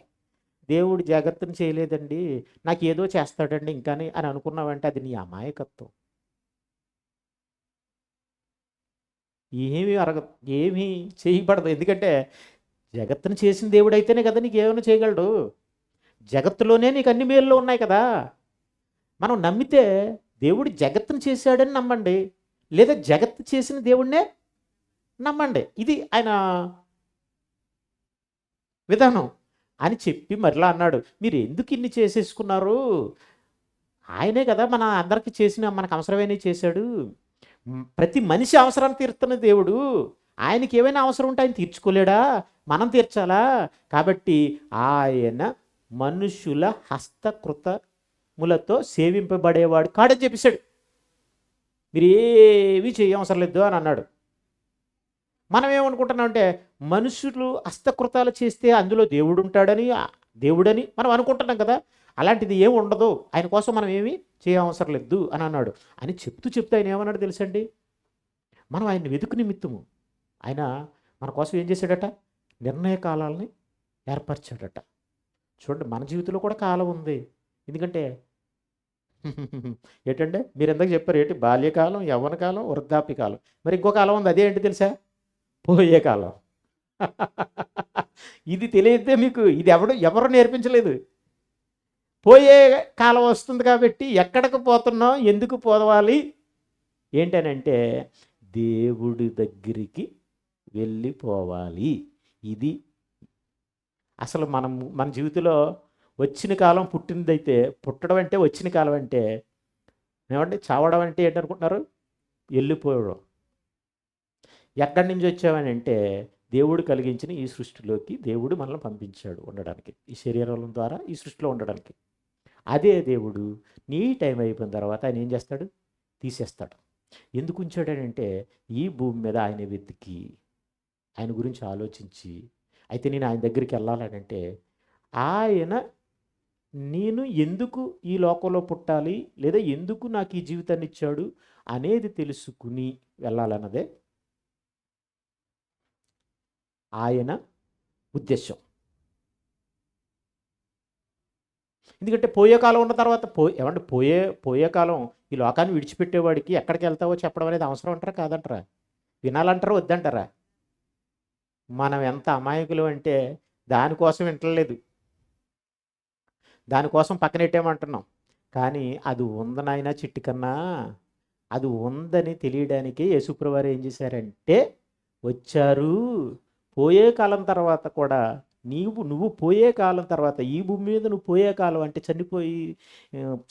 S1: దేవుడు జగత్తుని చేయలేదండి, నాకు ఏదో చేస్తాడండి ఇంకాని అని అనుకున్నావంటే అది నీ అమాయకత్వం. ఏమీ ఏమీ చేయబడదు. ఎందుకంటే జగత్తుని చేసిన దేవుడు అయితేనే కదా నీకు ఏమైనా చేయగలడు. జగత్తులోనే నీకు అన్ని మేళ్ళు ఉన్నాయి కదా. మనం నమ్మితే దేవుడు జగత్తుని చేశాడని నమ్మండి, లేదా జగత్తు చేసిన దేవుడినే నమ్మండి. ఇది ఆయన విధానం అని చెప్పి మరలా అన్నాడు, మీరు ఎందుకు ఇన్ని చేసేసుకున్నారు? ఆయనే కదా మన అందరికీ చేసిన, మనకు అవసరమైనవి చేశాడు. ప్రతి మనిషి అవసరాన్ని తీరుతున్న దేవుడు. ఆయనకి ఏమైనా అవసరం ఉంటే ఆయన తీర్చుకోలేడా? మనం తీర్చాలా? కాబట్టి ఆయన మనుషుల హస్తకృతములతో సేవింపబడేవాడు కాడని చెప్పేశాడు. మీరు ఏమీ చేయవసరం లేదు అని అన్నాడు. మనం ఏమనుకుంటున్నాం అంటే మనుషులు హస్తకృతాలు చేస్తే అందులో దేవుడని మనం అనుకుంటున్నాం కదా. అలాంటిది ఏమి ఉండదు, ఆయన కోసం మనం ఏమీ చేయవసరం లేదు అని అన్నాడు. అని చెప్తూ ఆయన ఏమన్నాడు తెలుసండి? మనం ఆయన వెతుకు నిమిత్తము ఆయన మన కోసం ఏం చేశాడట? నిర్ణయ కాలాలని ఏర్పరిచాడట. చూడండి, మన జీవితంలో కూడా కాలం ఉంది. ఎందుకంటే ఏంటంటే మీరు ఎందాక చెప్పారు ఏంటి? బాల్యకాలం, యవ్వన కాలం, వృద్ధాప్య కాలం. మరి ఇంకో కాలం ఉంది, అదే ఏంటి తెలుసా? పోయే కాలం. ఇది తెలియదే మీకు, ఇది ఎవరు నేర్పించలేదు. పోయే కాలం వస్తుంది కాబట్టి ఎక్కడికి పోతున్నాం, ఎందుకు పోవాలి ఏంటనంటే దేవుడి దగ్గరికి వెళ్ళిపోవాలి. ఇది అసలు మన జీవితంలో వచ్చిన కాలం పుట్టినదైతే, పుట్టడం అంటే వచ్చిన కాలం అంటే ఏమంటే, చావడం అంటే ఏంటనుకుంటున్నారు? వెళ్ళిపోవడం. ఎక్కడి నుంచి వచ్చామని అంటే దేవుడు కలిగించిన ఈ సృష్టిలోకి దేవుడు మనల్ని పంపించాడు ఉండడానికి, ఈ శరీరం ద్వారా ఈ సృష్టిలో ఉండడానికి. అదే దేవుడు నీ టైం అయిపోయిన తర్వాత ఆయన ఏం చేస్తాడు? తీసేస్తాడు. ఎందుకు ఉంచాడనంటే ఈ భూమి మీద ఆయన వెతికి, ఆయన గురించి ఆలోచించి, అయితే నేను ఆయన దగ్గరికి వెళ్ళాలనంటే ఆయన నేను ఎందుకు ఈ లోకంలో పుట్టాలి, లేదా ఎందుకు నాకు ఈ జీవితాన్ని ఇచ్చాడు అనేది తెలుసుకుని వెళ్ళాలన్నదే ఆయన ఉద్దేశం. ఎందుకంటే పోయే కాలం ఉన్న తర్వాత ఏమంటే పోయే కాలం ఈ లోకాన్ని విడిచిపెట్టేవాడికి ఎక్కడికి వెళ్తావో చెప్పడం అనేది అవసరం అంటారా కాదంటారా? వినాలంటారా వద్దంటారా? మనం ఎంత అమాయకులు అంటే దానికోసం వింటలేదు, దానికోసం పక్కనెట్టేమంటున్నాం. కానీ అది ఉందనైనా చిట్టి కన్నా, అది ఉందని తెలియడానికి యేసుప్రభువారు ఏం చేశారంటే వచ్చారు. పోయే కాలం తర్వాత కూడా నువ్వు పోయే కాలం తర్వాత, ఈ భూమి మీద నువ్వు పోయే కాలం అంటే చనిపోయి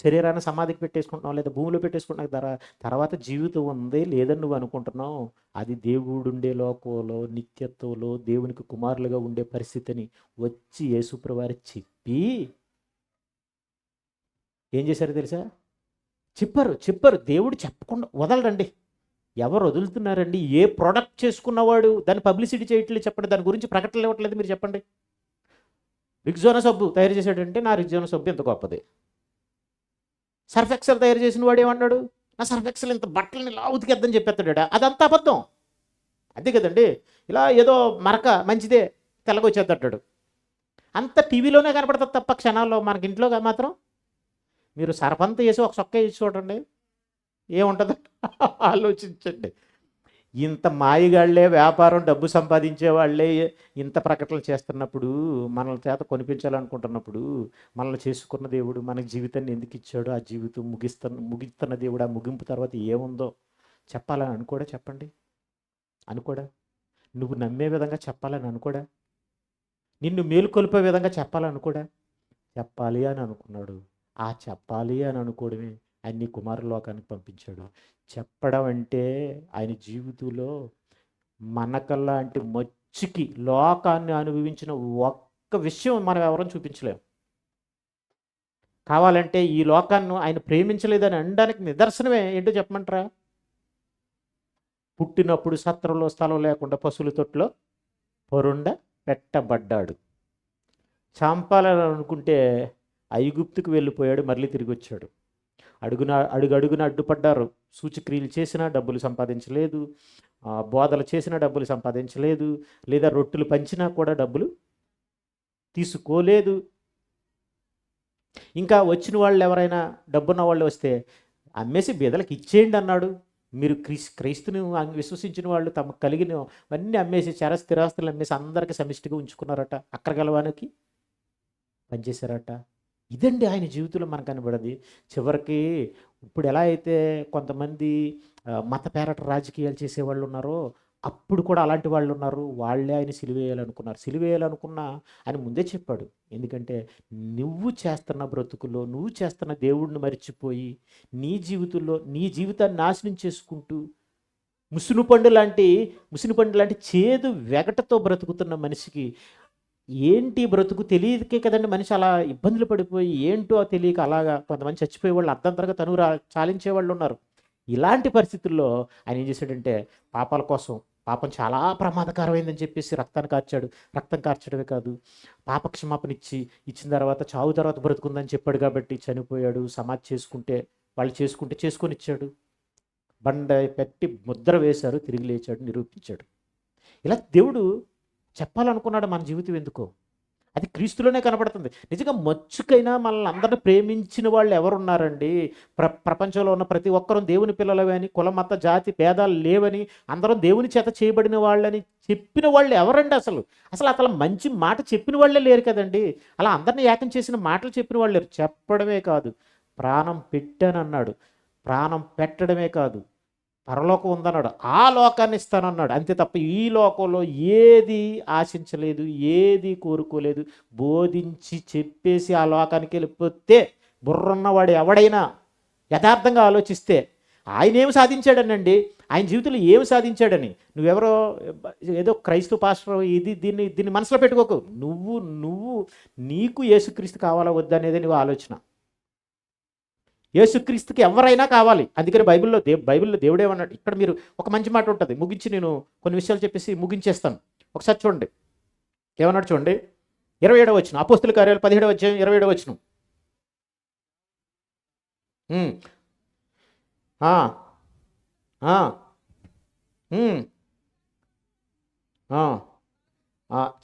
S1: శరీరాన్ని సమాధికి పెట్టేసుకుంటున్నావు, లేదా భూమిలో పెట్టేసుకుంటున్నావు. తర్వాత జీవితం ఉంది లేదని నువ్వు అనుకుంటున్నావు. అది దేవుడు ఉండే లోకంలో, నిత్యత్వంలో దేవునికి కుమారులుగా ఉండే పరిస్థితిని వచ్చి యేసుప్రభువారు చెప్పి ఏం చేశారు తెలుసా? చెప్పారు. దేవుడు చెప్పకుండా వదలరండి. ఎవరు వదులుతున్నారండి? ఏ ప్రోడక్ట్ చేసుకున్నవాడు దాన్ని పబ్లిసిటీ చేయట్లేదు చెప్పండి, దాని గురించి ప్రకటనలు ఇవ్వట్లేదు మీరు చెప్పండి. రిగ్జోనా సబ్బు తయారు చేశాడంటే నా రిగ్జోనా సబ్బు ఎంత గొప్పది. సర్ఫ్ ఎక్సెల్ తయారు చేసిన వాడు ఏమన్నాడు? నా సర్ఫ్ ఎక్సెల్ ఇంత బట్టలని ఇలా ఉతికేద్దని చెప్పేస్తాడా? అదంతా అబద్ధం. అంతే కదండి. ఇలా ఏదో మరక మంచిదే తెల్లగొచ్చేద్దంటాడు. అంత టీవీలోనే కనపడుతుంది తప్ప క్షణాల్లో మనకి ఇంట్లో మాత్రం మీరు సర్ఫంతా వేసి ఒక సొక్క వేసి చూడండి ఏముంటుందో ఆలోచించండి. ఇంత మాయగాళ్లే వ్యాపారం డబ్బు సంపాదించే వాళ్ళే ఇంత ప్రకటనలు చేస్తున్నప్పుడు, మనల్ని చేత కొనిపించాలనుకుంటున్నప్పుడు, మనల్ని చేసుకున్న దేవుడు మనకి జీవితాన్ని ఎందుకు ఇచ్చాడు? ఆ జీవితం ముగిస్తున్న దేవుడు ఆ ముగింపు తర్వాత ఏముందో చెప్పాలని అనుకోడా? చెప్పండి, అనుకోడా? నువ్వు నమ్మే విధంగా చెప్పాలని అనుకోడా? నిన్ను మేలుకొల్పే విధంగా చెప్పాలని అనుకోడా? చెప్పాలి అని అనుకున్నాడు. ఆ చెప్పాలి అని అనుకోవడమే ఆయన నీ కుమారుల లోకానికి పంపించాడు. చెప్పడం అంటే ఆయన జీవితంలో మనకల్లాంటి మచ్చుకి లోకాన్ని అనుభవించిన ఒక్క విషయం మనం ఎవరూ చూపించలేం. కావాలంటే ఈ లోకాన్ని ఆయన ప్రేమించలేదని అనడానికి నిదర్శనమే ఏంటో చెప్పమంటారా? పుట్టినప్పుడు సత్రంలో స్థలం లేకుండా పశువుల తొట్టిలో పరుండ పెట్టబడ్డాడు. చంపాలని అనుకుంటే ఐగుప్తుకు వెళ్ళిపోయాడు, మళ్ళీ తిరిగి వచ్చాడు. అడుగడుగున అడ్డుపడ్డారు. సూచక్రియలు చేసినా డబ్బులు సంపాదించలేదు, బోధలు చేసినా డబ్బులు సంపాదించలేదు, లేదా రొట్టెలు పంచినా కూడా డబ్బులు తీసుకోలేదు. ఇంకా వచ్చిన వాళ్ళు ఎవరైనా డబ్బున్న వాళ్ళు వస్తే అమ్మేసి బీదలకు ఇచ్చేయండి అన్నాడు. మీరు క్రీస్తుని విశ్వసించిన వాళ్ళు తమకు కలిగినవన్నీ అమ్మేసి స్థిరాస్తులు అమ్మేసి అందరికీ సమిష్టిగా ఉంచుకున్నారట. అక్కడ గలవానికి పనిచేశారట. ఇదండి ఆయన జీవితంలో మనకు కనబడది. చివరికి ఇప్పుడు ఎలా అయితే కొంతమంది మత పేరట రాజకీయాలు చేసేవాళ్ళు ఉన్నారో, అప్పుడు కూడా అలాంటి వాళ్ళు ఉన్నారు. వాళ్ళే ఆయన సిలువేయాలనుకున్నారు. సిలువేయాలనుకున్న ఆయన ముందే చెప్పాడు. ఎందుకంటే నువ్వు చేస్తున్న బ్రతుకులో నువ్వు చేస్తున్న దేవుడిని మరిచిపోయి నీ జీవితంలో నీ జీవితాన్ని నాశనం చేసుకుంటూ ముసినిపండు లాంటి చేదు వెగటతో బ్రతుకుతున్న మనిషికి ఏంటి బ్రతుకు తెలియకే కదండి మనిషి అలా ఇబ్బందులు పడిపోయి ఏంటో తెలియక అలాగా కొంతమంది చచ్చిపోయే వాళ్ళు అర్ధంతరంగా చాలించే వాళ్ళు ఉన్నారు. ఇలాంటి పరిస్థితుల్లో ఆయన ఏం చేశాడంటే పాపాల కోసం, పాపం చాలా ప్రమాదకరమైందని చెప్పేసి రక్తం కార్చడమే కాదు, పాపక్షమాపణ ఇచ్చిన తర్వాత చావు తర్వాత బ్రతుకుందని చెప్పాడు కాబట్టి చనిపోయాడు. సమాధి వాళ్ళు చేసుకొని ఇచ్చాడు. బండ పెట్టి ముద్ర వేశారు, తిరిగి లేచాడు, నిరూపించాడు. ఇలా దేవుడు చెప్పాలనుకున్నాడు మన జీవితం ఎందుకో అది క్రీస్తులోనే కనపడుతుంది. నిజంగా మచ్చుకైనా మనల్ని అందరిని ప్రేమించిన వాళ్ళు ఎవరున్నారండి? ప్రపంచంలో ఉన్న ప్రతి ఒక్కరూ దేవుని పిల్లలవి అని, కుల మత జాతి భేదాలు లేవని, అందరం దేవుని చేత చేయబడిన వాళ్ళని చెప్పిన వాళ్ళు ఎవరండి? అసలు మంచి మాట చెప్పిన వాళ్ళే లేరు కదండి. అలా అందరిని ఏకం చేసిన మాటలు చెప్పిన వాళ్ళు లేరు. చెప్పడమే కాదు, ప్రాణం పెట్టానన్నాడు. ప్రాణం పెట్టడమే కాదు, పరలోకం ఉందన్నాడు, ఆ లోకాన్ని ఇస్తానన్నాడు. అంతే తప్ప ఈ లోకంలో ఏది ఆశించలేదు, ఏది కోరుకోలేదు. బోధించి చెప్పేసి ఆ లోకానికి వెళ్ళిపోతే బుర్రన్నవాడు ఎవడైనా యథార్థంగా ఆలోచిస్తే ఆయన ఏమి సాధించాడనండి, ఆయన జీవితంలో ఏమి సాధించాడని. నువ్వెవరో ఏదో క్రైస్తవ పాస్టర్ దీన్ని మనసులో పెట్టుకోకు. నువ్వు నీకు యేసుక్రీస్తు కావాలా వద్దా అనేది నువ్వు ఆలోచన. యేసుక్రీస్తుకి ఎవరైనా కావాలి. అందుకని బైబిల్లో దేవుడేమన్నాడు, ఇక్కడ మీరు ఒక మంచి మాట ఉంటుంది, ముగించి నేను కొన్ని విషయాలు చెప్పేసి ముగించేస్తాను. ఒకసారి చూడండి ఏమన్నాడు చూడండి. 27వ వచనం, అపోస్తుల కార్యాలు 17వ అధ్యాయం 27వ వచనం.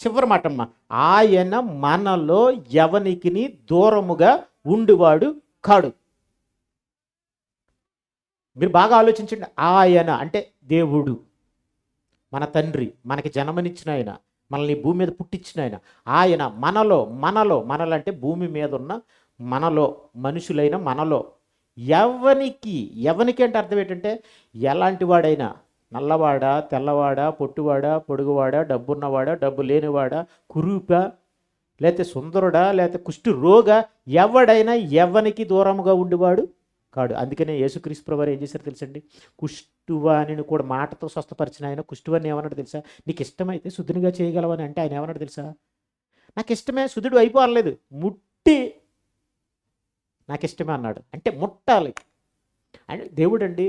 S1: చివరి మాటమ్మా, ఆయన మనలో ఎవనికి దూరముగా ఉండువాడు కాడు. మీరు బాగా ఆలోచించండి. ఆయన అంటే దేవుడు, మన తండ్రి, మనకి జన్మనిచ్చిన ఆయన, మనల్ని భూమి మీద పుట్టించిన ఆయన మనలో అంటే భూమి మీద ఉన్న మనలో, మనుషులైన మనలో ఎవనికి అంటే అర్థం ఏంటంటే ఎలాంటి వాడైనా, నల్లవాడా, తెల్లవాడా, పొట్టువాడా, పొడుగువాడా, డబ్బున్నవాడా, డబ్బు లేనివాడా, కురూప, లేకపోతే సుందరుడా, లేకపోతే కుష్టి రోగ, ఎవడైనా ఎవనికి దూరముగా ఉండేవాడు కాడు. అందుకనే యేసుక్రీస్తు ప్రభువారు ఏం చేశారు తెలుసండి? కుష్టువాణిని కూడా మాటతో స్వస్థపరిచిన ఆయన కుష్టువాణి ఏమన్నాడు తెలుసా? నీకు ఇష్టమైతే శుద్ధునిగా చేయగలవని అంటే ఆయన ఏమన్నాడు తెలుసా? నాకు ఇష్టమే, శుద్ధుడు అయిపోలేదు, ముట్టి నాకు ఇష్టమే అన్నాడు. అంటే ముట్టాలి. అంటే దేవుడు అండి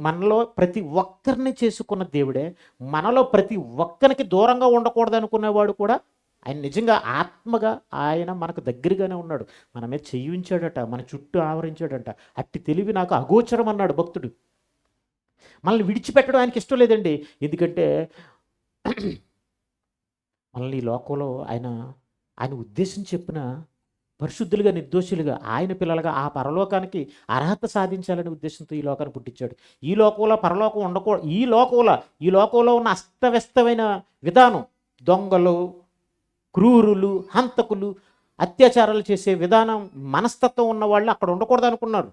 S1: మనలో ప్రతి ఒక్కరిని చేసుకున్న దేవుడే. మనలో ప్రతి ఒక్కరికి దూరంగా ఉండకూడదు అనుకునేవాడు కూడా ఆయన. నిజంగా ఆత్మగా ఆయన మనకు దగ్గరగానే ఉన్నాడు. మన మీద చెయ్యించాడట, మన చుట్టూ ఆవరించాడట. అట్టి తెలివి నాకు అగోచరం అన్నాడు భక్తుడు. మనల్ని విడిచిపెట్టడం ఆయనకి ఇష్టం లేదండి. ఎందుకంటే మనల్ని ఈ లోకంలో ఆయన ఉద్దేశం చెప్పిన పరిశుద్ధులుగా, నిర్దోషులుగా, ఆయన పిల్లలుగా ఆ పరలోకానికి అర్హత సాధించాలనే ఉద్దేశంతో ఈ లోకాన్ని పుట్టించాడు. ఈ లోకంలో పరలోకం ఉండకూడదు. ఈ లోకంలో ఉన్న అస్తవ్యస్తమైన విధానం, దొంగలు, క్రూరులు, హంతకులు, అత్యాచారాలు చేసే విధానం, మనస్తత్వం ఉన్న వాళ్ళు అక్కడ ఉండకూడదు అనుకున్నారు.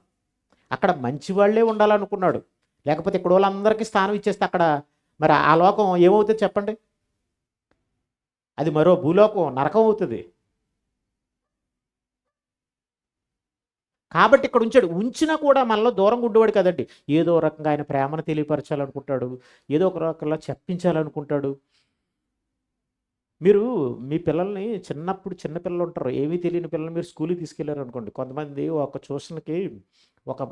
S1: అక్కడ మంచి వాళ్ళే ఉండాలనుకున్నాడు. లేకపోతే ఇక్కడ వాళ్ళందరికీ స్థానం ఇచ్చేస్తే అక్కడ మరి ఆ లోకం ఏమవుతుంది చెప్పండి? అది మరో భూలోకం, నరకం అవుతుంది. కాబట్టి ఇక్కడ ఉంచినా కూడా మనలో దూరంగా ఉండేవాడు కదండి. ఏదో రకంగా ఆయన ప్రేమను తెలియపరచాలనుకుంటాడు, ఏదో ఒక రకంగా చెప్పించాలనుకుంటాడు. మీరు మీ పిల్లల్ని చిన్నప్పుడు చిన్న పిల్లలు ఉంటారు. ఏమీ తెలియని పిల్లల్ని మీరు స్కూల్‌కి తీసుకెళ్లారనుకోండి. కొంతమంది ఒక ట్యూషన్‌కి ఒక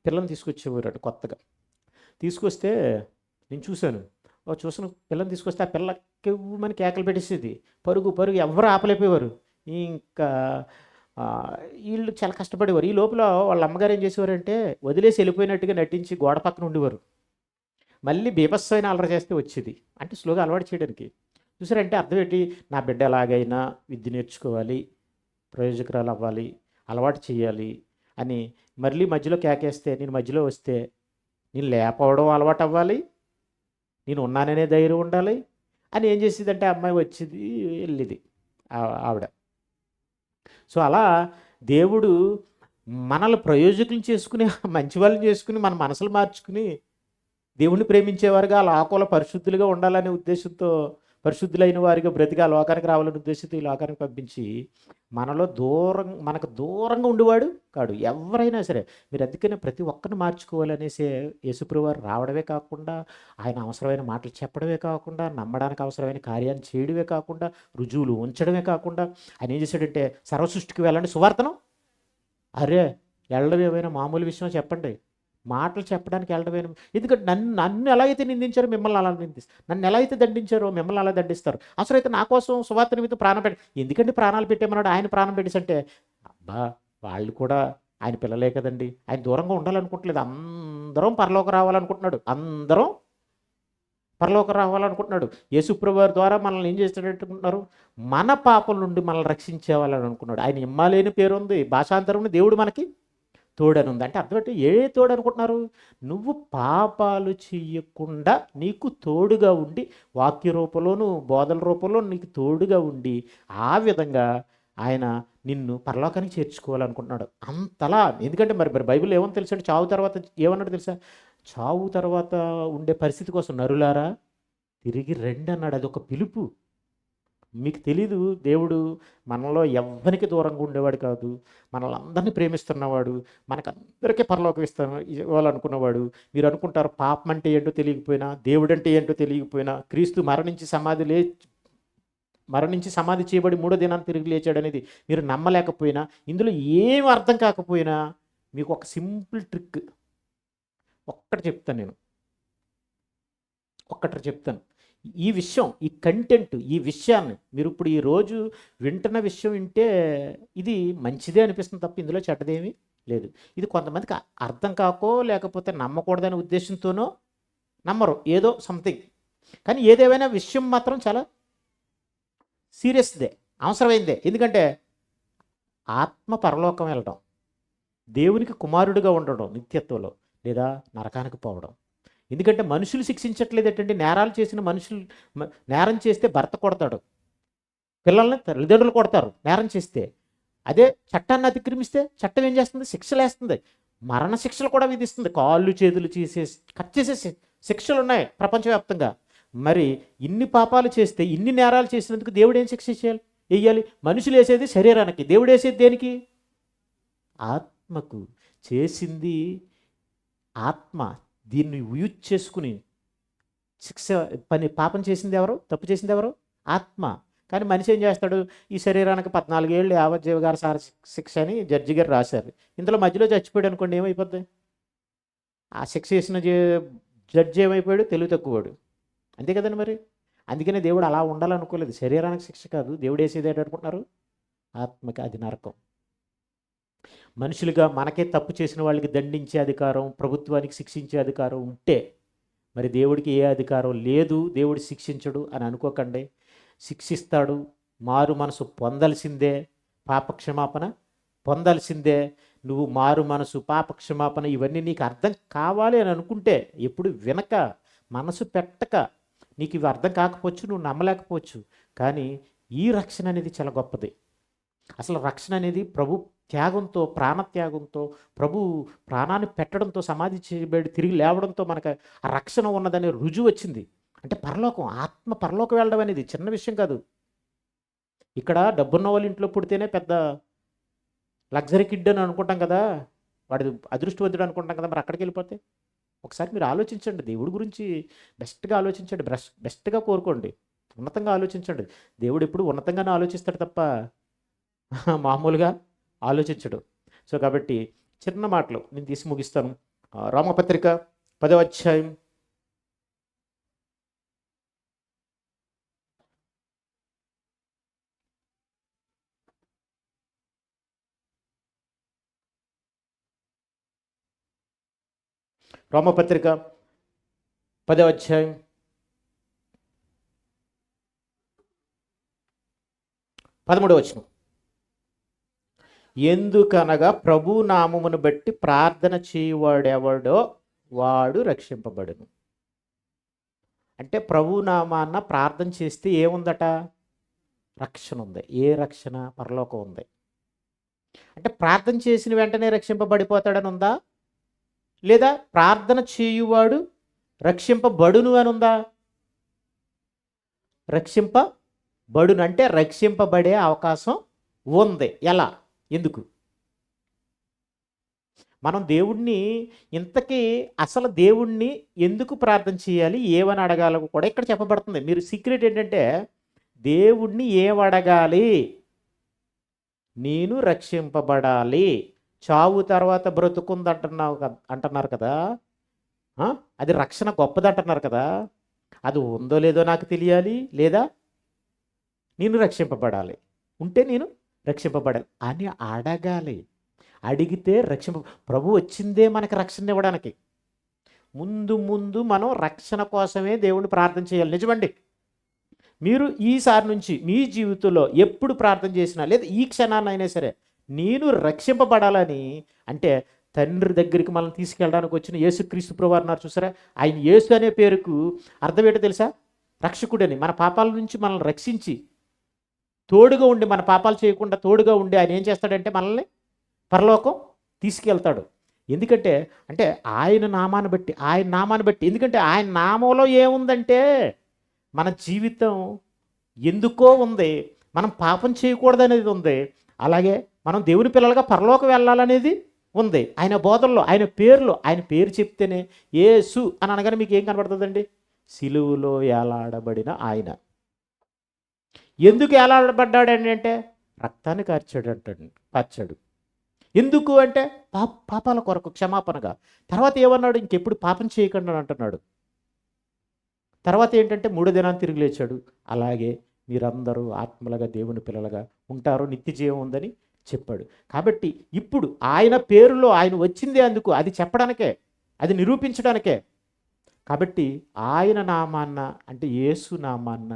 S1: పిల్లని తీసుకొచ్చేవారండి కొత్తగా. తీసుకొస్తే నేను చూసాను. ఓ ట్యూషన్ పిల్లని తీసుకొస్తే ఆ పిల్ల కెవ్వుమని కేకలు పెట్టేసేది. పరుగు, పరుగు ఎవ్వరు ఆపలేకపోయేవారు. ఇంకా ఆహ్, ఈళ్ళు చాలా కష్టపడేవారు. ఈ లోపల వాళ్ళ అమ్మగారు ఏం చేసేవారంటే వదిలేసి ఎళ్ళిపోయినట్టుగా నటించి గోడ పక్కన ఉండేవారు. మళ్ళీ బీభత్సమైన అల్లరి చేస్తే వచ్చేది. అంటే స్లోగా అలవాటు చేయడానికి. చూసారంటే అర్థం ఏంటి? నా బిడ్డ ఎలాగైనా విద్య నేర్చుకోవాలి, ప్రయోజకురాలవ్వాలి, అలవాటు చేయాలి అని మళ్ళీ మధ్యలో కేకేస్తే, నేను మధ్యలో వస్తే, నేను లేపవడం అలవాటవ్వాలి, నేను ఉన్నాననే ధైర్యం ఉండాలి అని ఏం చేసేదంటే ఆ అమ్మాయి వచ్చేది, ఎళ్ళేది ఆవిడ. సో, అలా దేవుడు మనల్ని ప్రయోజకులను చేసుకుని, మంచి వాళ్ళని చేసుకుని, మన మనసులు మార్చుకుని దేవుణ్ణి ప్రేమించేవారుగా, లోకంలో పరిశుద్ధులుగా ఉండాలనే ఉద్దేశంతో, పరిశుద్ధులైన వారిగా బ్రతికి ఆ లోకానికి రావాలనే ఉద్దేశంతో ఈ లోకానికి పంపించి, మనకు దూరంగా ఉండేవాడు కాడు. ఎవరైనా సరే, మీరు అందుకనే ప్రతి ఒక్కరిని మార్చుకోవాలనేసే యేసుప్రభువారు రావడమే కాకుండా, ఆయన అవసరమైన మాటలు చెప్పడమే కాకుండా, నమ్మడానికి అవసరమైన కార్యాన్ని చేయడమే కాకుండా, రుజువులు ఉంచడమే కాకుండా, ఆయన ఏం చేశాడంటే, సర్వసృష్టికి వెళ్ళండి సువార్తను అరే! ఎళ్ళడం ఏమైనా మామూలు విషయమా చెప్పండి. మాటలు చెప్పడానికి ఎళ్ళడమేనా ఎందుకంటే నన్ను ఎలా అయితే నిందించారో మిమ్మల్ని అలా నన్ను ఎలా అయితే దండించారో మిమ్మల్ని అలా దండిస్తారు. అవసరమైతే నా కోసం సువార్త నిమిత్తం ప్రాణం ఎందుకండి ప్రాణాలు పెట్టేమన్నాడు ఆయన ప్రాణం పెట్టేసంటే, అబ్బా! వాళ్ళు కూడా ఆయన పిల్లలే కదండీ! ఆయన దూరంగా ఉండాలనుకోవట్లేదు. అందరం పరలోకం రావాలనుకుంటున్నాడు. అందరం పరలోకం రావాలనుకుంటున్నాడు. యేసుప్రభువారి ద్వారా మనల్ని ఏం చేస్తాడనుకుంటున్నారు? మన పాపం నుండి మనల్ని రక్షించేవాళ్ళని అనుకున్నాడు. ఆయన ఇమ్మాలేని పేరుంది. భాషాంతరంలో దేవుడు మనకి తోడనుంది. అంటే అర్థం ఏంటి? ఏ తోడనుకుంటున్నారు? నువ్వు పాపాలు చెయ్యకుండా నీకు తోడుగా ఉండి, వాక్య రూపంలోను, బోధల రూపంలో నీకు తోడుగా ఉండి, ఆ విధంగా ఆయన నిన్ను పరలోకానికి చేర్చుకోవాలనుకుంటున్నాడు. అంతలా ఎందుకంటే మరి మరి బైబిల్‌లో ఏమని తెలుసండి? చావు తర్వాత ఏమన్నాడో తెలుసా? చావు తర్వాత ఉండే పరిస్థితి కోసం నరులారా తిరిగి రండన్నాడు. అదొక పిలుపు. మీకు తెలీదు దేవుడు మనలో ఎవ్వరికి దూరంగా ఉండేవాడు కాదు. మనల్ని అందరిని ప్రేమిస్తున్నవాడు. మనకందరికీ పరలోకం ఇవ్వాలనుకున్నవాడు. మీరు అనుకుంటారు పాపం అంటే ఏంటో తెలియకపోయినా, దేవుడంటే ఏంటో తెలియకపోయినా, క్రీస్తు మరణించి సమాధి చేయబడి మూడో దినాన్ని తిరిగి లేచాడనేది మీరు నమ్మలేకపోయినా, ఇందులో ఏం అర్థం కాకపోయినా, మీకు ఒక సింపుల్ ట్రిక్ ఒక్కటి చెప్తాను నేను. ఒక్కటి చెప్తాను. ఈ విషయం, ఈ కంటెంట్, ఈ విషయాన్ని మీరు ఇప్పుడు ఈరోజు వింటున్న విషయం వింటే ఇది మంచిదే అనిపిస్తుంది తప్ప ఇందులో చెడ్డదేమీ లేదు. ఇది కొంతమందికి అర్థం కాకో లేకపోతే నమ్మకూడదనే ఉద్దేశంతోనో నమ్మరు. ఏదో సంథింగ్. కానీ ఏదేమైనా విషయం మాత్రం చాలా సీరియస్‌దే. అవసరమైందే. ఎందుకంటే ఆత్మ పరలోకం వెళ్ళడం, దేవునికి కుమారుడిగా ఉండడం నిత్యత్వంలో, లేదా నరకానికి పోవడం. ఎందుకంటే మనుషులు శిక్షించట్లేదేటండి. నేరాలు చేసిన మనుషులు నేరం చేస్తే భర్త కొడతాడు. పిల్లల్ని తల్లిదండ్రులు కొడతారు నేరం చేస్తే. అదే చట్టాన్ని అతిక్రమిస్తే చట్టం ఏం చేస్తుంది? శిక్షలేస్తుంది. మరణ శిక్షలు కూడా విధిస్తుంది. కాళ్ళు చేతులు కట్ చేసే శిక్షలున్నాయి ప్రపంచవ్యాప్తంగా. మరి ఇన్ని పాపాలు చేస్తే, ఇన్ని నేరాలు చేసినందుకు దేవుడు ఏం శిక్ష ఎయ్యాలి? మనుషులు వేసేది శరీరానికి, దేవుడు వేసేది దేనికి? ఆత్మకు. చేసింది ఆత్మ. దీన్ని యూజ్ చేసుకుని పాపం చేసింది ఎవరు? తప్పు చేసింది ఎవరు? ఆత్మ. కానీ మనిషి ఏం చేస్తాడు? ఈ శరీరానికి 14 ఏళ్ళు యావజ్జీవ గారసార శిక్ష అని జడ్జి గారు రాశారు. ఇందులో మధ్యలో చచ్చిపోయాడు అనుకోండి, ఏమైపోద్ది? ఆ శిక్ష చేసిన జడ్జి ఏమైపోయాడు? తెలివి తక్కువవాడు. అంతే కదండి మరి. అందుకనే దేవుడు అలా ఉండాలనుకోలేదు. శరీరానికి శిక్ష కాదు, దేవుడు వేసేది ఏంటనుకుంటున్నారు? ఆత్మకి. అది నరకం. మనుషులుగా మనకే తప్పు చేసిన వాళ్ళకి దండించే అధికారం, ప్రభుత్వానికి శిక్షించే అధికారం ఉంటే, మరి దేవుడికి ఏ అధికారం లేదు, దేవుడు శిక్షించడు అని అనుకోకండి. శిక్షిస్తాడు. మారు మనసు పొందాల్సిందే, పాపక్షమాపణ పొందాల్సిందే. నువ్వు మారు మనసు, పాపక్షమాపణ ఇవన్నీ నీకు అర్థం కావాలి అని అనుకుంటే, ఎప్పుడు వినక, మనసు పెట్టక, నీకు ఇవి అర్థం కాకపోవచ్చు, నువ్వు నమ్మలేకపోవచ్చు. కానీ ఈ రక్షణ అనేది చాలా గొప్పది. అసలు రక్షణ అనేది ప్రభు త్యాగంతో, ప్రాణత్యాగంతో, ప్రభు ప్రాణాన్ని పెట్టడంతో, సమాధి చేయబడి తిరిగి లేవడంతో మనకు ఆ రక్షణ ఉన్నదనే రుజువు వచ్చింది. అంటే పరలోకం, ఆత్మ పరలోకం వెళ్ళడం అనేది చిన్న విషయం కాదు. ఇక్కడ డబ్బున్న వాళ్ళ ఇంట్లో పుడితేనే పెద్ద లగ్జరీ కిడ్ అని అనుకుంటాం కదా, వాడి అదృష్టవంతుడు అనుకుంటాం కదా, మరి అక్కడికి వెళ్ళిపోతే ఒకసారి మీరు ఆలోచించండి. దేవుడి గురించి బెస్ట్గా ఆలోచించండి, బెస్ట్గా కోరుకోండి. ఉన్నతంగా ఆలోచించండి. దేవుడు ఎప్పుడు ఉన్నతంగానే ఆలోచిస్తాడు తప్ప మామూలుగా ఆలోచించడు. సో కాబట్టి చిన్న మాటలు నేను తీసి ముగిస్తాను. రోమపత్రిక 10వ అధ్యాయం రోమపత్రిక 10వ అధ్యాయం 13వ వచనం. ఎందుకనగా ప్రభు నామమును బట్టి ప్రార్థన చేయువాడెవడో వాడు రక్షింపబడును. అంటే ప్రభు నామాన్న ప్రార్థన చేస్తే ఏముందట? రక్షణ ఉంది. ఏ రక్షణ? పరలోకం ఉంది. అంటే ప్రార్థన చేసిన వెంటనే రక్షింపబడిపోతాడని ఉందా? లేదా ప్రార్థన చేయువాడు రక్షింపబడును అని ఉందా? రక్షింపబడును అంటే రక్షింపబడే అవకాశం ఉంది. ఎలా? ఎందుకు? మనం దేవుణ్ణి ఇంతకీ అసలు దేవుణ్ణి ఎందుకు ప్రార్థన చేయాలి, ఏమని అడగాలో కూడా ఇక్కడ చెప్పబడుతుంది. మీరు సీక్రెట్ ఏంటంటే దేవుణ్ణి ఏమడగాలి? నేను రక్షింపబడాలి, చావు తర్వాత బ్రతుకుంది అంటున్నారు కదా. అది రక్షణ గొప్పది అంటున్నారు కదా. అది ఉందో లేదో నాకు తెలియాలి, లేదా నేను రక్షింపబడాలి, ఉంటే నేను రక్షింపబడాలి అని అడగాలి. అడిగితే ప్రభు వచ్చిందే మనకి రక్షణ ఇవ్వడానికి. ముందు మనం రక్షణ కోసమే దేవుణ్ణి ప్రార్థన చేయాలి. నిజమండి. మీరు ఈసారి నుంచి మీ జీవితంలో ఎప్పుడు ప్రార్థన చేసినా, లేదా ఈ క్షణాన్నైనా సరే నేను రక్షింపబడాలని అంటే తండ్రి దగ్గరికి మనం తీసుకెళ్ళడానికి వచ్చిన యేసుక్రీస్తు ప్రభువు అన్నారు చూసారా. ఆయన యేసు అనే పేరుకు అర్థం ఏంటో తెలుసా? రక్షకుడని. మన పాపాల నుంచి మనల్ని రక్షించి తోడుగా ఉండి, మన పాపాలు చేయకుండా తోడుగా ఉండి ఆయన ఏం చేస్తాడంటే మనల్ని పరలోకం తీసుకెళ్తాడు. ఎందుకంటే అంటే ఆయన నామాన్ని బట్టి. ఎందుకంటే ఆయన నామంలో ఏముందంటే మన జీవితం ఎందుకో ఉంది, మనం పాపం చేయకూడదనేది ఉంది, అలాగే మనం దేవుని పిల్లలుగా పరలోకం వెళ్ళాలనేది ఉంది. ఆయన బోధనలో, ఆయన పేరులో, ఆయన పేరు చెప్తేనే యేసు అని అనగానే మీకు ఏం కనబడుతుందండి? సిలువలో ఏలాడబడిన ఆయన. ఎందుకు ఏలాడబడ్డాడని అంటే రక్తాన్ని కార్చాడు. ఎందుకు అంటే పాపాల కొరకు క్షమాపణగా. తర్వాత ఏమన్నాడు? ఇంకెప్పుడు పాపం చేయకుండా అంటున్నాడు. తర్వాత ఏంటంటే 3వ దినాన్ని తిరిగి లేచాడు. అలాగే మీరందరూ ఆత్మలుగా దేవుని పిల్లలుగా ఉంటారు, నిత్య జీవం ఉందని చెప్పాడు. కాబట్టి ఇప్పుడు ఆయన పేరులో ఆయన వచ్చిందే అందుకు, అది చెప్పడానికే, అది నిరూపించడానికే. కాబట్టి ఆయన నామాన్న అంటే యేసు నామాన్న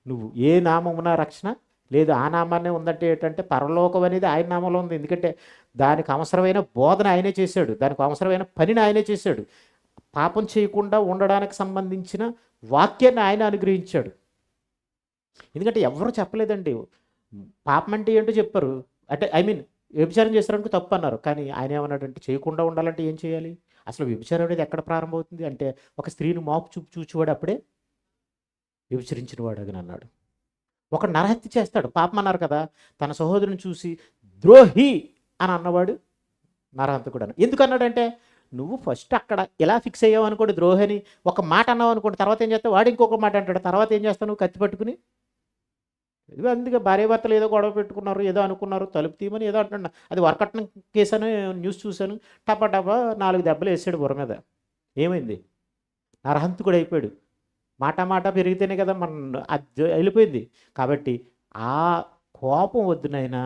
S1: నువ్వు ఏ నామమున రక్షణ లేదు, ఆ నామాన్నే ఉందంటే ఏంటంటే పరలోకం అనేది ఆయన నామంలో ఉంది. ఎందుకంటే దానికి అవసరమైన బోధన ఆయనే చేశాడు, దానికి అవసరమైన పనిని ఆయనే చేశాడు. పాపం చేయకుండా ఉండడానికి సంబంధించిన వాక్యాన్ని ఆయన అనుగ్రహించాడు. ఎందుకంటే ఎవరు చెప్పలేదండి పాపం అంటే ఏంటో చెప్పారు. అంటే వ్యభిచారం చేస్తారనుకో తప్పు అన్నారు. కానీ ఆయన ఏమన్నాడంటే చేయకుండా ఉండాలంటే ఏం చేయాలి? అసలు వ్యభిచారం అనేది ఎక్కడ ప్రారంభమవుతుంది అంటే ఒక స్త్రీని మాపు చూచేవాడు అప్పుడే వ్యభిచరించిన వాడు అని అన్నాడు. ఒక నరహత్య చేస్తాడు, పాపం అన్నారు కదా. తన సహోదరుని చూసి ద్రోహి అని అన్నవాడు నరహంతకుడు అని. ఎందుకు అన్నాడంటే నువ్వు ఫస్ట్ అక్కడ ఎలా ఫిక్స్ అయ్యావు అనుకోండి ద్రోహిని, ఒక మాట అన్నావు అనుకోండి, తర్వాత ఏం చేస్తావు? వాడు ఇంకొక మాట అంటాడు. తర్వాత ఏం చేస్తావు? నువ్వు కత్తి పట్టుకుని అందుకే భార్యాభర్తలు ఏదో గొడవ పెట్టుకున్నారు, ఏదో అనుకున్నారు, తలుపు తీయమని ఏదో అంటున్నా. అది వరకట్నం కేసు అని న్యూస్ చూశాను. టపా 4 దెబ్బలు వేసాడు బుర్ర మీద. ఏమైంది? నరహంతకుడు అయిపోయాడు. మాట పెరిగితేనే కదా మన అది వెళ్ళిపోయింది. కాబట్టి ఆ కోపం వద్దునైనా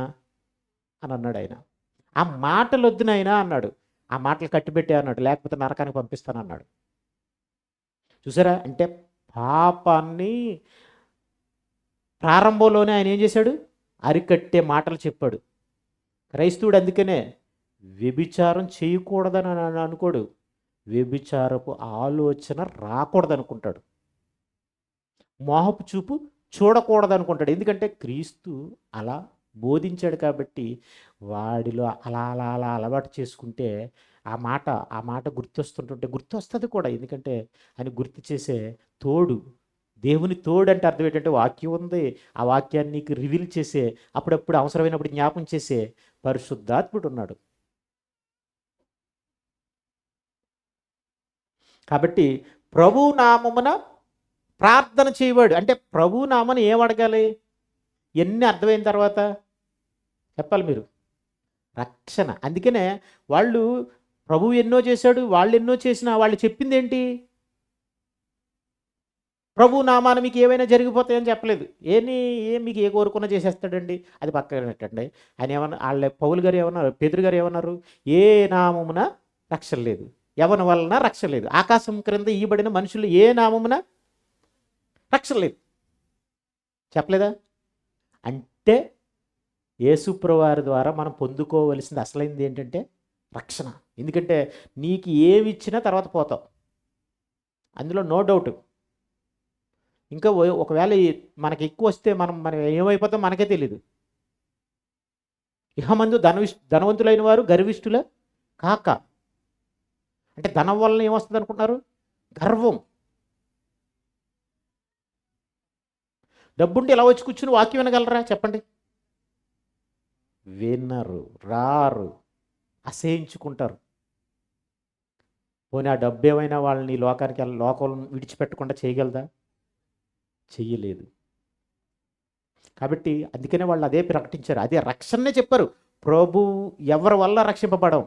S1: అని అన్నాడు ఆయన. ఆ మాటలు వద్దునైనా అన్నాడు. ఆ మాటలు కట్టిపెట్టే అన్నాడు, లేకపోతే నరకానికి పంపిస్తానన్నాడు. చూసారా? అంటే పాపాన్ని ప్రారంభంలోనే ఆయన ఏం చేశాడు? అరికట్టే మాటలు చెప్పాడు. క్రైస్తవుడు అందుకనే వ్యభిచారం చేయకూడదని అనుకోడు, వ్యభిచారపు ఆలోచన రాకూడదు అనుకుంటాడు, మోహపు చూపు చూడకూడదు అనుకుంటాడు. ఎందుకంటే క్రీస్తు అలా బోధించాడు కాబట్టి వాడిలో అలా అలా అలా అలవాటు చేసుకుంటే ఆ మాట గుర్తొస్తుంది కూడా. ఎందుకంటే ఆయన గుర్తు చేసే తోడు, దేవుని తోడు అంటే అర్థం ఏంటంటే వాక్యం ఉంది. ఆ వాక్యాన్ని నీకు రివీల్ చేసే, అప్పుడప్పుడు అవసరమైనప్పుడు జ్ఞాపం చేసే పరిశుద్ధాత్ముడు ఉన్నాడు. కాబట్టి ప్రభు నామమున ప్రార్థన చేయవాడు అంటే ప్రభు నామని ఏం అడగాలి? ఎన్ని అర్థమైన తర్వాత చెప్పాలి మీరు? రక్షణ. అందుకనే వాళ్ళు ప్రభువు ఎన్నో చేశాడు, వాళ్ళు ఎన్నో చేసినా వాళ్ళు చెప్పిందేంటి? ప్రభు నామాన మీకు ఏమైనా జరిగిపోతాయని చెప్పలేదు. మీకు ఏ కోరుకున్నా చేసేస్తాడండి. అది పక్కన పెట్టండి. ఆయన ఏమన్నా పౌలు గారు ఏమన్నారు, పేతురు గారు ఏమన్నారు? ఏ నామమున రక్షణ లేదు, ఎవరి వలన రక్షణ లేదు. ఆకాశం క్రింద ఇయ్యబడిన మనుషులు ఏ నామమున రక్షణ లేదు చెప్పలేదా? అంటే యేసుప్రభువారి ద్వారా మనం పొందుకోవలసింది అసలైంది ఏంటంటే రక్షణ. ఎందుకంటే నీకు ఏమి ఇచ్చినా తర్వాత పోతావు, అందులో నో డౌట్. ఇంకా ఒకవేళ మనకి ఎక్కువ వస్తే మనం ఏమైపోతాం మనకే తెలియదు. ఇహమందు ధనవంతులైన వారు గర్విష్ఠుల కాక. అంటే ధనం వలన ఏమొస్తుంది అనుకుంటున్నారు? గర్వం. డబ్బుంటే ఇలా వచ్చి కూర్చుని వాక్యం వినగలరా చెప్పండి? వినరు, రారు, అసహించుకుంటారు. పోనీ ఆ డబ్బు ఏమైనా వాళ్ళని లోకం విడిచిపెట్టకుండా చేయగలదా? చెయ్యలేదు. కాబట్టి అందుకనే వాళ్ళు అదే ప్రకటించారు, అదే రక్షణనే చెప్పారు. ప్రభు ఎవరి వల్ల రక్షింపబడం,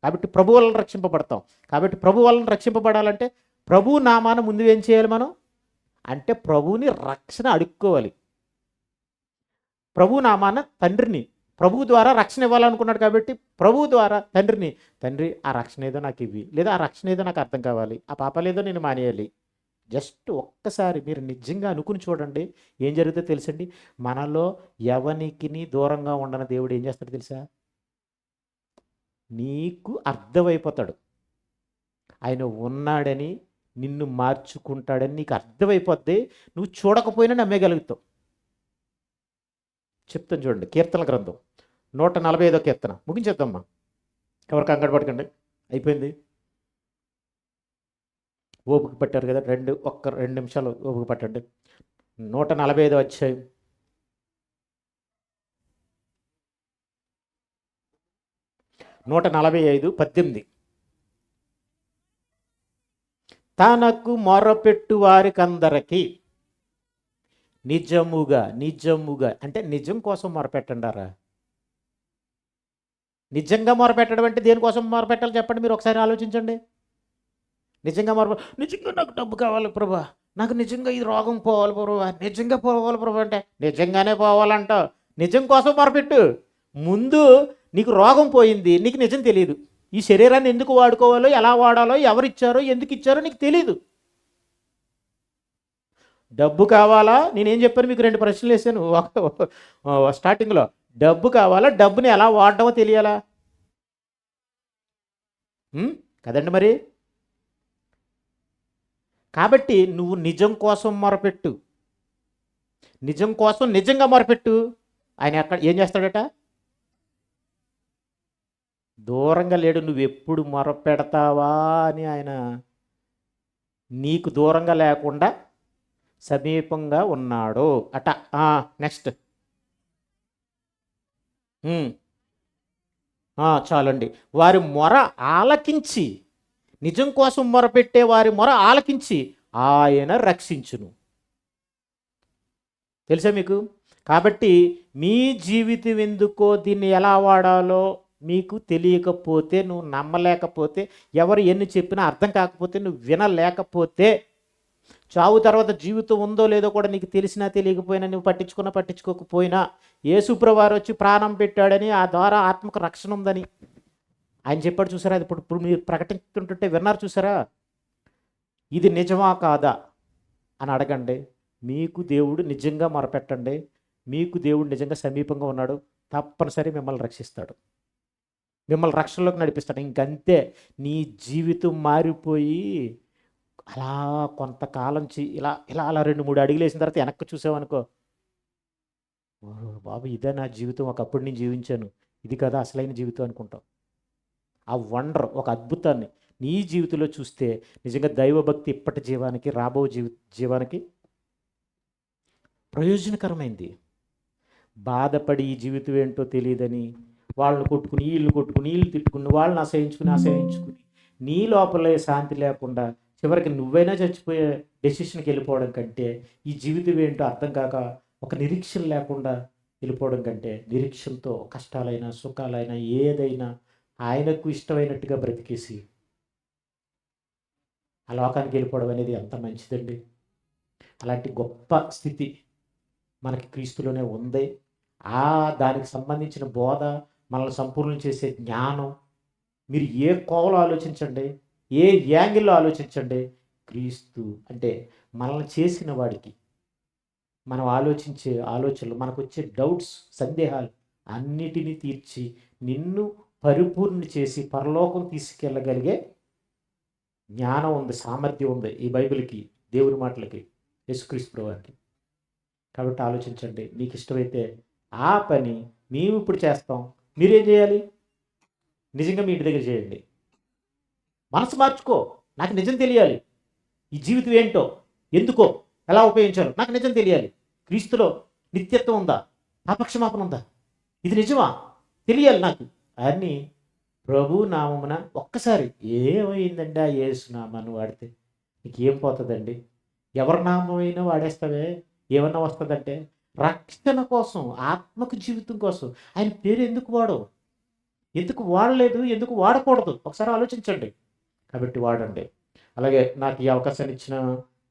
S1: కాబట్టి ప్రభు వలన రక్షింపబడతాం. కాబట్టి ప్రభు వలన రక్షింపబడాలంటే ప్రభు నామాన ముందు ఏం చేయాలి మనం అంటే ప్రభువుని రక్షణ అడుక్కోవాలి. ప్రభు నామాన తండ్రిని, ప్రభువు ద్వారా రక్షణ ఇవ్వాలనుకున్నాడు కాబట్టి ప్రభువు ద్వారా తండ్రి ఆ రక్షణ ఏదో నాకు ఇవ్వి, లేదా ఆ రక్షణ ఏదో నాకు అర్థం కావాలి, ఆ పాపాలేదో నేను మానేయాలి. జస్ట్ ఒక్కసారి మీరు నిజంగా అనుకుని చూడండి, ఏం జరుగుతుందో తెలుసండి. మనలో ఎవనికి దూరంగా ఉండని దేవుడు ఏం చేస్తాడు తెలుసా? నీకు అర్థమైపోతాడు. ఆయన ఉన్నాడని, నిన్ను మార్చుకుంటాడని నీకు అర్థమైపోద్ది. నువ్వు చూడకపోయినా నమ్మేయగలుగుతావు. చెప్తాను చూడండి, కీర్తన గ్రంథం 145వ కీర్తన. ముగించేద్దామ్మా, ఎవరికి అంగడి పడకండి, అయిపోయింది. ఓపిక పట్టారు కదా, 2 నిమిషాలు ఓపిక పట్టండి. 145వ అధ్యాయం 145:18. తనకు మొరపెట్టు వారికందరికి నిజముగా అంటే నిజం కోసం మొరపెట్టండారా? నిజంగా మొరపెట్టడం అంటే దేనికోసం మొరపెట్టాలి చెప్పండి, మీరు ఒకసారి ఆలోచించండి. నిజంగా నిజంగా నాకు డబ్బు కావాలి ప్రభా, నాకు నిజంగా ఈ రోగం పోవాలి ప్రభా, నిజంగా పోవాలి ప్రభా అంటే నిజంగానే పోవాలంట. నిజం కోసం మొరపెట్టు. ముందు నీకు రోగం పోయింది, నీకు నిజం తెలియదు. ఈ శరీరాన్ని ఎందుకు వాడుకోవాలో, ఎలా వాడాలో, ఎవరిచ్చారో, ఎందుకు ఇచ్చారో నీకు తెలీదు. డబ్బు కావాలా? నేనేం చెప్పాను మీకు? 2 ప్రశ్నలు వేసాను స్టార్టింగ్లో. డబ్బు కావాలా? డబ్బుని ఎలా వాడటమో తెలియాలా కదండి మరి? కాబట్టి నువ్వు నిజం కోసం మొరపెట్టు, నిజం కోసం నిజంగా మొరపెట్టు. ఆయన అక్కడ ఏం చేస్తాడట? దూరంగా లేడు. నువ్వు ఎప్పుడు మొరపెడతావా అని ఆయన నీకు దూరంగా లేకుండా సమీపంగా ఉన్నాడు అట. నెక్స్ట్ చాలండి. వారి మొర ఆలకించి, నిజం కోసం మొరపెట్టే వారి మొర ఆలకించి ఆయన రక్షించును. తెలుసా మీకు? కాబట్టి మీ జీవితం ఎందుకో, దీన్ని ఎలా వాడాలో మీకు తెలియకపోతే, నువ్వు నమ్మలేకపోతే, ఎవరు ఎన్ని చెప్పినా అర్థం కాకపోతే, నువ్వు వినలేకపోతే, చావు తర్వాత జీవితం ఉందో లేదో కూడా నీకు తెలిసినా తెలియకపోయినా, నువ్వు పట్టించుకోకపోయినా, యేసుప్రభువారు వచ్చి ప్రాణం పెట్టాడని, ఆ ద్వారా ఆత్మకు రక్షణ ఉందని ఆయన చెప్పాడు చూసారా? అది ఇప్పుడు మీరు ప్రకటిస్తుంటుంటే విన్నారు చూసారా? ఇది నిజమా కాదా అని అడగండి. మీకు దేవుడు నిజంగా మొరపెట్టండి, మీకు దేవుడు నిజంగా సమీపంగా ఉన్నాడు, తప్పనిసరి మిమ్మల్ని రక్షిస్తాడు, మిమ్మల్ని రక్షణలోకి నడిపిస్తాడు. ఇంకంతే. నీ జీవితం మారిపోయి అలా కొంతకాలం ఇలా 2-3 అడుగులు వేసిన తర్వాత వెనక్కి చూసావనుకో, బాబు ఇదే నా జీవితం, ఒకప్పుడు నేను జీవించాను, ఇది కదా అసలైన జీవితం అనుకుంటాం. ఆ వండర్, ఒక అద్భుతాన్ని నీ జీవితంలో చూస్తే నిజంగా దైవభక్తి ఇప్పటి జీవానికి, రాబో జీవానికి ప్రయోజనకరమైంది. బాధపడి ఈ జీవితం ఏంటో తెలియదని వాళ్ళని వీళ్ళు తిట్టుకుని, వాళ్ళని అసహించుకుని నీ లోపలే శాంతి లేకుండా చివరికి నువ్వైనా చచ్చిపోయే డెసిషన్కి వెళ్ళిపోవడం కంటే ఈ జీవితం ఏంటో అర్థం కాక ఒక నిరీక్షణ లేకుండా వెళ్ళిపోవడం కంటే నిరీక్షణతో కష్టాలైనా సుఖాలైనా ఏదైనా ఆయనకు ఇష్టమైనట్టుగా బ్రతికేసి ఆ లోకానికి వెళ్ళిపోవడం అనేది ఎంత మంచిదండి. అలాంటి గొప్ప స్థితి మనకి క్రీస్తులోనే ఉంది. దానికి సంబంధించిన బోధ, మనల్ని సంపూర్ణం చేసే జ్ఞానం, మీరు ఏ కోవలో ఆలోచించండి, ఏ యాంగిల్లో ఆలోచించండి, క్రీస్తు అంటే మనల్ని చేసిన వాడికి మనం ఆలోచించే ఆలోచనలు, మనకొచ్చే డౌట్స్, సందేహాలు అన్నిటినీ తీర్చి నిన్ను పరిపూర్ణ చేసి పరలోకం తీసుకెళ్ళగలిగే జ్ఞానం ఉంది, సామర్థ్యం ఉంది ఈ బైబిల్కి, దేవుని మాటలకి, యేసుక్రీస్తు ప్రభువుకి. కాబట్టి ఆలోచించండి. మీకు ఇష్టమైతే ఆ పని మేము ఇప్పుడు చేస్తాం, మీరేం చేయాలి? నిజంగా మీ ఇంటి దగ్గర చేయండి. మనసు మార్చుకో. నాకు నిజం తెలియాలి, ఈ జీవితం ఏంటో, ఎందుకో, ఎలా ఉపయోగించాలో నాకు నిజం తెలియాలి. క్రీస్తులో నిత్యత్వం ఉందా, పాపక్షమాపణ ఉందా, ఇది నిజమా తెలియాలి నాకు అని ప్రభు నామమున ఒక్కసారి ఏమైందండి ఆ యేసు నామాన్ని వాడితే నీకు ఏం పోతుందండి? ఎవరి నామైనా వాడేస్తావే, ఏమన్నా వస్తుందంటే రక్షణ కోసం, ఆత్మకు జీవితం కోసం ఆయన పేరు ఎందుకు వాడవు? ఎందుకు వాడలేదు, ఎందుకు వాడకూడదు? ఒకసారి ఆలోచించండి. కాబట్టి వాడండి. అలాగే నాకు ఈ అవకాశాన్ని ఇచ్చిన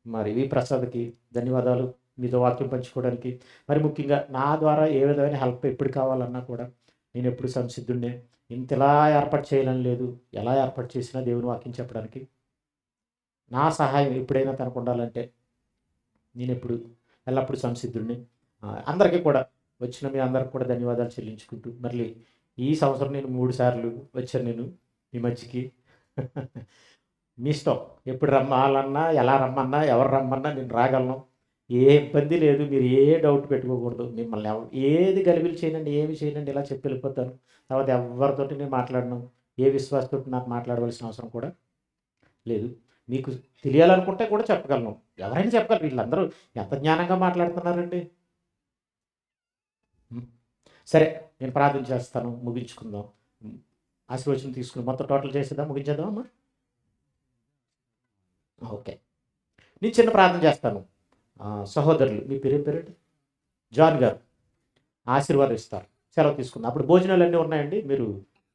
S1: మరి వి ప్రసాద్కి ధన్యవాదాలు, మీతో వాక్యం పంచుకోవడానికి. మరి ముఖ్యంగా నా ద్వారా ఏ విధమైన హెల్ప్ ఎప్పుడు కావాలన్నా కూడా నేను ఎప్పుడు సంసిద్ధుడినే. ఇంతలా ఏర్పాటు చేయాలని లేదు, ఎలా ఏర్పాటు చేసినా దేవుని వాక్యం చెప్పడానికి నా సహాయం ఎప్పుడైనా తనకు ఉండాలంటే నేను ఎల్లప్పుడూ సంసిద్ధుడిని. అందరికీ కూడా వచ్చిన మీ అందరికి కూడా ధన్యవాదాలు చెల్లించుకుంటూ, మళ్ళీ ఈ సంవత్సరం నేను 3 సార్లు వచ్చాను నేను మీ మధ్యకి. మీ ఇష్టం, ఎప్పుడు రమ్మాలన్నా, ఎలా రమ్మన్నా, ఎవరు రమ్మన్నా నేను రాగలను. ఏ ఇబ్బంది లేదు, మీరు ఏ డౌట్ పెట్టుకోకూడదు. మిమ్మల్ని ఏది గలిబిలి చేయనండి, ఏమి చేయనండి, ఇలా చెప్పి వెళ్ళిపోతాను. తర్వాత ఎవరితోటి నేను మాట్లాడను, ఏ విశ్వాసతో నాకు మాట్లాడవలసిన అవసరం కూడా లేదు. మీకు తెలియాలనుకుంటే కూడా చెప్పగలను, ఎవరైనా చెప్పగలరు. వీళ్ళందరూ ఎంత జ్ఞానంగా మాట్లాడుతున్నారండి. సరే, నేను ప్రార్థన చేస్తాను, ముగించుకుందాం. ఆశీర్వచనం తీసుకుని మొత్తం టోటల్ చేసేద్దాం, ముగించేద్దాం అమ్మా. ఓకే, నేను చిన్న ప్రార్థన చేస్తాను. సహోదరులు, మీ పేరేం పేరండి? జాన్ గారు ఆశీర్వాదం ఇస్తారు. సెలవు తీసుకుందాం. అప్పుడు భోజనాలు అన్నీ ఉన్నాయండి, మీరు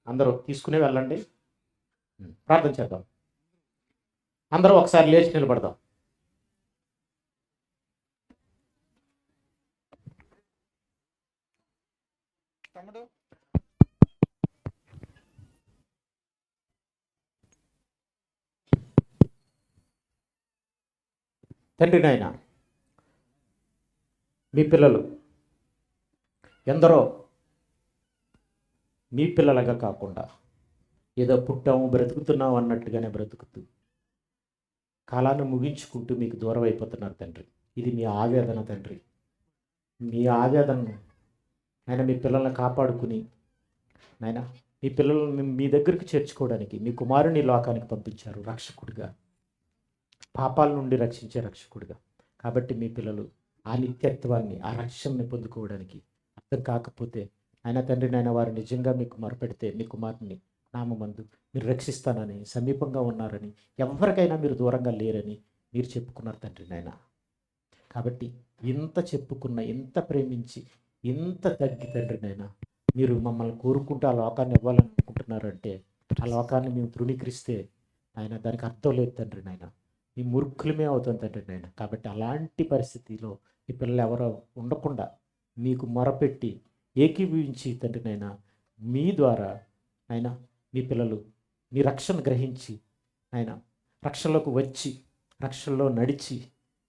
S1: అందరూ తీసుకునే వెళ్ళండి. ప్రార్థన చేద్దాం. అందరూ ఒకసారి లేచి నిలబడదాం. తండ్రి నాయన, మీ పిల్లలు ఎందరో మీ పిల్లలుగా కాకుండా ఏదో పుట్టాము బ్రతుకుతున్నాము అన్నట్టుగానే బ్రతుకుతూ కాలాన్ని ముగించుకుంటూ మీకు దూరం అయిపోతున్నారు తండ్రి. ఇది మీ ఆవేదన తండ్రి. మీ ఆవేదనను ఆయన మీ పిల్లల్ని కాపాడుకుని, నాయన మీ పిల్లలను మీ దగ్గరికి చేర్చుకోవడానికి మీ కుమారుని లోకానికి పంపించారు రక్షకుడిగా, పాపాల నుండి రక్షించే రక్షకుడిగా. కాబట్టి మీ పిల్లలు ఆ నిత్యత్వాన్ని, ఆ రక్షణని పొందుకోవడానికి అర్థం కాకపోతే ఆయన తండ్రి నాయన వారు నిజంగా మీకు మొరపెడితే మీ కుమారుని నామందు మీరు రక్షిస్తానని, సమీపంగా ఉన్నారని, ఎవరికైనా మీరు దూరంగా లేరని మీరు చెప్పుకున్నారు తండ్రి నాయన. కాబట్టి ఇంత చెప్పుకున్న, ఇంత ప్రేమించి, ఇంత తగ్గి తండ్రి నాయన మీరు మమ్మల్ని కోరుకుంటూ ఆ లోకాన్ని ఇవ్వాలనుకుంటున్నారంటే ఆ లోకాన్ని మేము తృణీకరిస్తే ఆయన దానికి అర్థం లేదు తండ్రి నాయన. మీ మూర్ఖులమే అవుతుంది తండ్రి నాయన. కాబట్టి అలాంటి పరిస్థితిలో ఈ పిల్లలు ఎవరో ఉండకుండా మీకు మొరపెట్టి ఏకీభవించి తండ్రి నాయన మీ ద్వారా ఆయన మీ పిల్లలు మీ రక్షణ గ్రహించి ఆయన రక్షణలోకి వచ్చి రక్షణలో నడిచి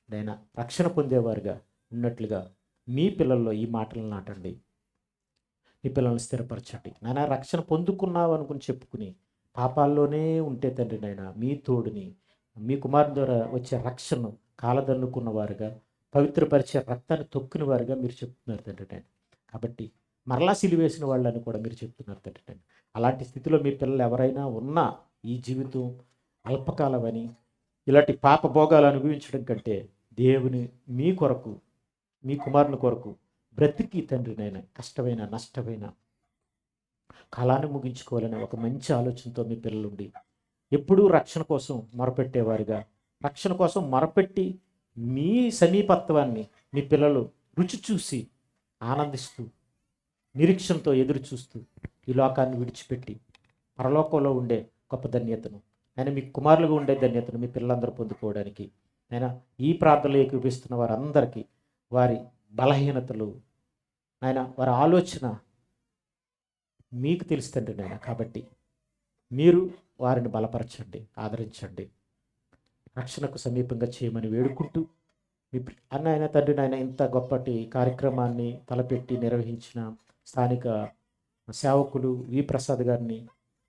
S1: ఆయన రక్షణ పొందేవారుగా ఉన్నట్లుగా మీ పిల్లల్లో ఈ మాటలు నాటండి. మీ పిల్లల్ని స్థిరపరచండి నాయన. రక్షణ పొందుకున్నావు అనుకుని చెప్పుకుని పాపాల్లోనే ఉంటే తండ్రి నాయన మీ తోడుని మీ కుమారుని ద్వారా వచ్చే రక్షణను కాలదన్నుకున్న వారుగా, పవిత్రపరిచే రక్తాన్ని తొక్కిన వారుగా మీరు చెప్తున్నారు తండ్రి నాయన. కాబట్టి మరలా సిలివేసిన వాళ్ళని కూడా మీరు చెప్తున్నారు తండ్రి నాయన. అలాంటి స్థితిలో మీ పిల్లలు ఎవరైనా ఉన్నా ఈ జీవితం అల్పకాలమని ఇలాంటి పాప భోగాలు అనుభవించడం కంటే దేవుని మీ కొరకు, మీ కుమారుని కొరకు బ్రతికి తండ్రి నాయన కష్టమైన నష్టమైన కాలాన్ని ముగించుకోవాలనే ఒక మంచి ఆలోచనతో మీ పిల్లలుండి ఎప్పుడూ రక్షణ కోసం మొరపెట్టేవారుగా రక్షణ కోసం మొరపెట్టి మీ సమీపత్వాన్ని మీ పిల్లలు రుచి చూసి ఆనందిస్తూ నిరీక్షణతో ఎదురు చూస్తూ ఈ లోకాన్ని విడిచిపెట్టి పరలోకంలో ఉండే గొప్ప ధన్యతను ఆయన మీ కుమారులుగా ఉండే ధన్యతను మీ పిల్లలందరూ పొందుకోవడానికి ఆయన ఈ ప్రార్థనలు ఏకీపిస్తున్న వారందరికీ వారి బలహీనతలు ఆయన వారి ఆలోచన మీకు తెలుసు తండ్రి నాయన. కాబట్టి మీరు వారిని బలపరచండి, ఆదరించండి, రక్షణకు సమీపంగా చేయమని వేడుకుంటూ మీ అన్న తండ్రి నాయన ఇంత గొప్పటి కార్యక్రమాన్ని తలపెట్టి నిర్వహించిన స్థానిక సేవకులు వి ప్రసాద్ గారిని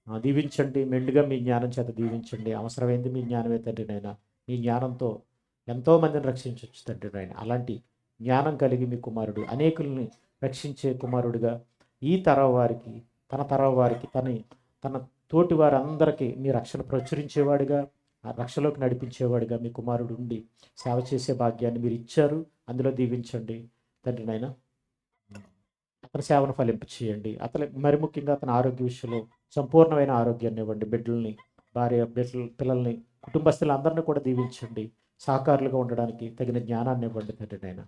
S1: దీవించండి, మెండుగా మీ జ్ఞానం చేత దీవించండి. అవసరమైంది మీ జ్ఞానమే తండ్రి నాయన. మీ జ్ఞానంతో ఎంతోమందిని రక్షించవచ్చు తండ్రి నాయన. అలాంటి జ్ఞానం కలిగి మీ కుమారుడు అనేకుల్ని రక్షించే కుమారుడిగా ఈ తరం వారికి తన తరం వారికి తన తోటి వారందరికీ మీ రక్షణ ప్రచురించేవాడిగా ఆ రక్షలోకి నడిపించేవాడిగా మీ కుమారుడు ఉండి సేవ చేసే భాగ్యాన్ని మీరు ఇచ్చారు. అందులో దీవించండి తండ్రి నాయన. అతని సేవను ఫలింప చేయండి. అతని మరి ముఖ్యంగా అతని ఆరోగ్య విషయంలో సంపూర్ణమైన ఆరోగ్యాన్ని ఇవ్వండి. బిడ్డల్ని, భార్య బిడ్డలు, పిల్లల్ని, కుటుంబస్తులందరినీ కూడా దీవించండి. సహకారులుగా ఉండడానికి తగిన జ్ఞానాన్ని ఇవ్వండి తండ్రి నాయన.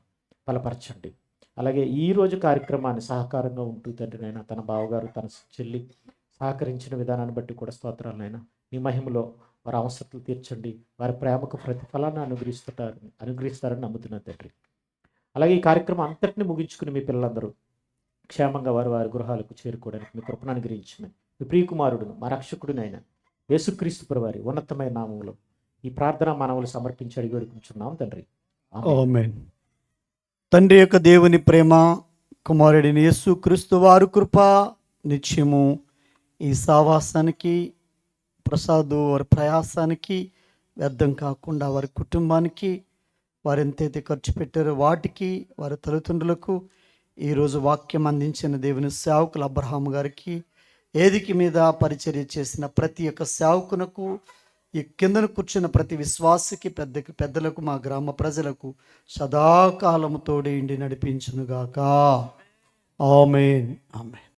S1: బలపరచండి. అలాగే ఈరోజు కార్యక్రమాన్ని సహకారంగా ఉంటూ తండ్రి నాయన తన బావగారు తన చెల్లి సహకరించిన విధానాన్ని బట్టి కూడా స్తోత్రాలనైనా. మీ మహిమలో వారి అవసరతలు తీర్చండి. వారి ప్రేమకు ప్రతిఫలాన్ని అనుగ్రహిస్తారని నమ్ముతున్నాను తండ్రి. అలాగే ఈ కార్యక్రమం అంతటిని ముగించుకుని మీ పిల్లలందరూ క్షేమంగా వారి వారి గృహాలకు చేరుకోవడానికి మీ కృపను అనుగ్రహించమని మీ ప్రియకుమారుడును మా రక్షకుడినైన యేసుక్రీస్తు ప్రభువారి ఉన్నతమైన నామములో ఈ ప్రార్థన మనవులు సమర్పించి అడిగి వేడుకుంటున్నాం తండ్రి.
S2: ఆమేన్. తండ్రి యొక్క దేవుని ప్రేమ, కుమారుడిని యేసుక్రీస్తు వారి కృప నిత్యము ఈ సావాసానికి, ప్రసాదు వారి ప్రయాసానికి వ్యర్థం కాకుండా వారి కుటుంబానికి వారు ఎంతైతే ఖర్చు పెట్టారో వాటికి, వారి తల్లిదండ్రులకు, ఈరోజు వాక్యం అందించిన దేవుని సేవకులు అబ్రహాం గారికి, ఏదికి మీద పరిచర్య చేసిన ప్రతి ఒక్క సేవకునకు, ఈ కిందను కూర్చున్న ప్రతి విశ్వాసికి, పెద్దలకు, మా గ్రామ ప్రజలకు సదాకాలము తోడేండి నడిపించునుగాక. ఆమేన్. ఆమేన్.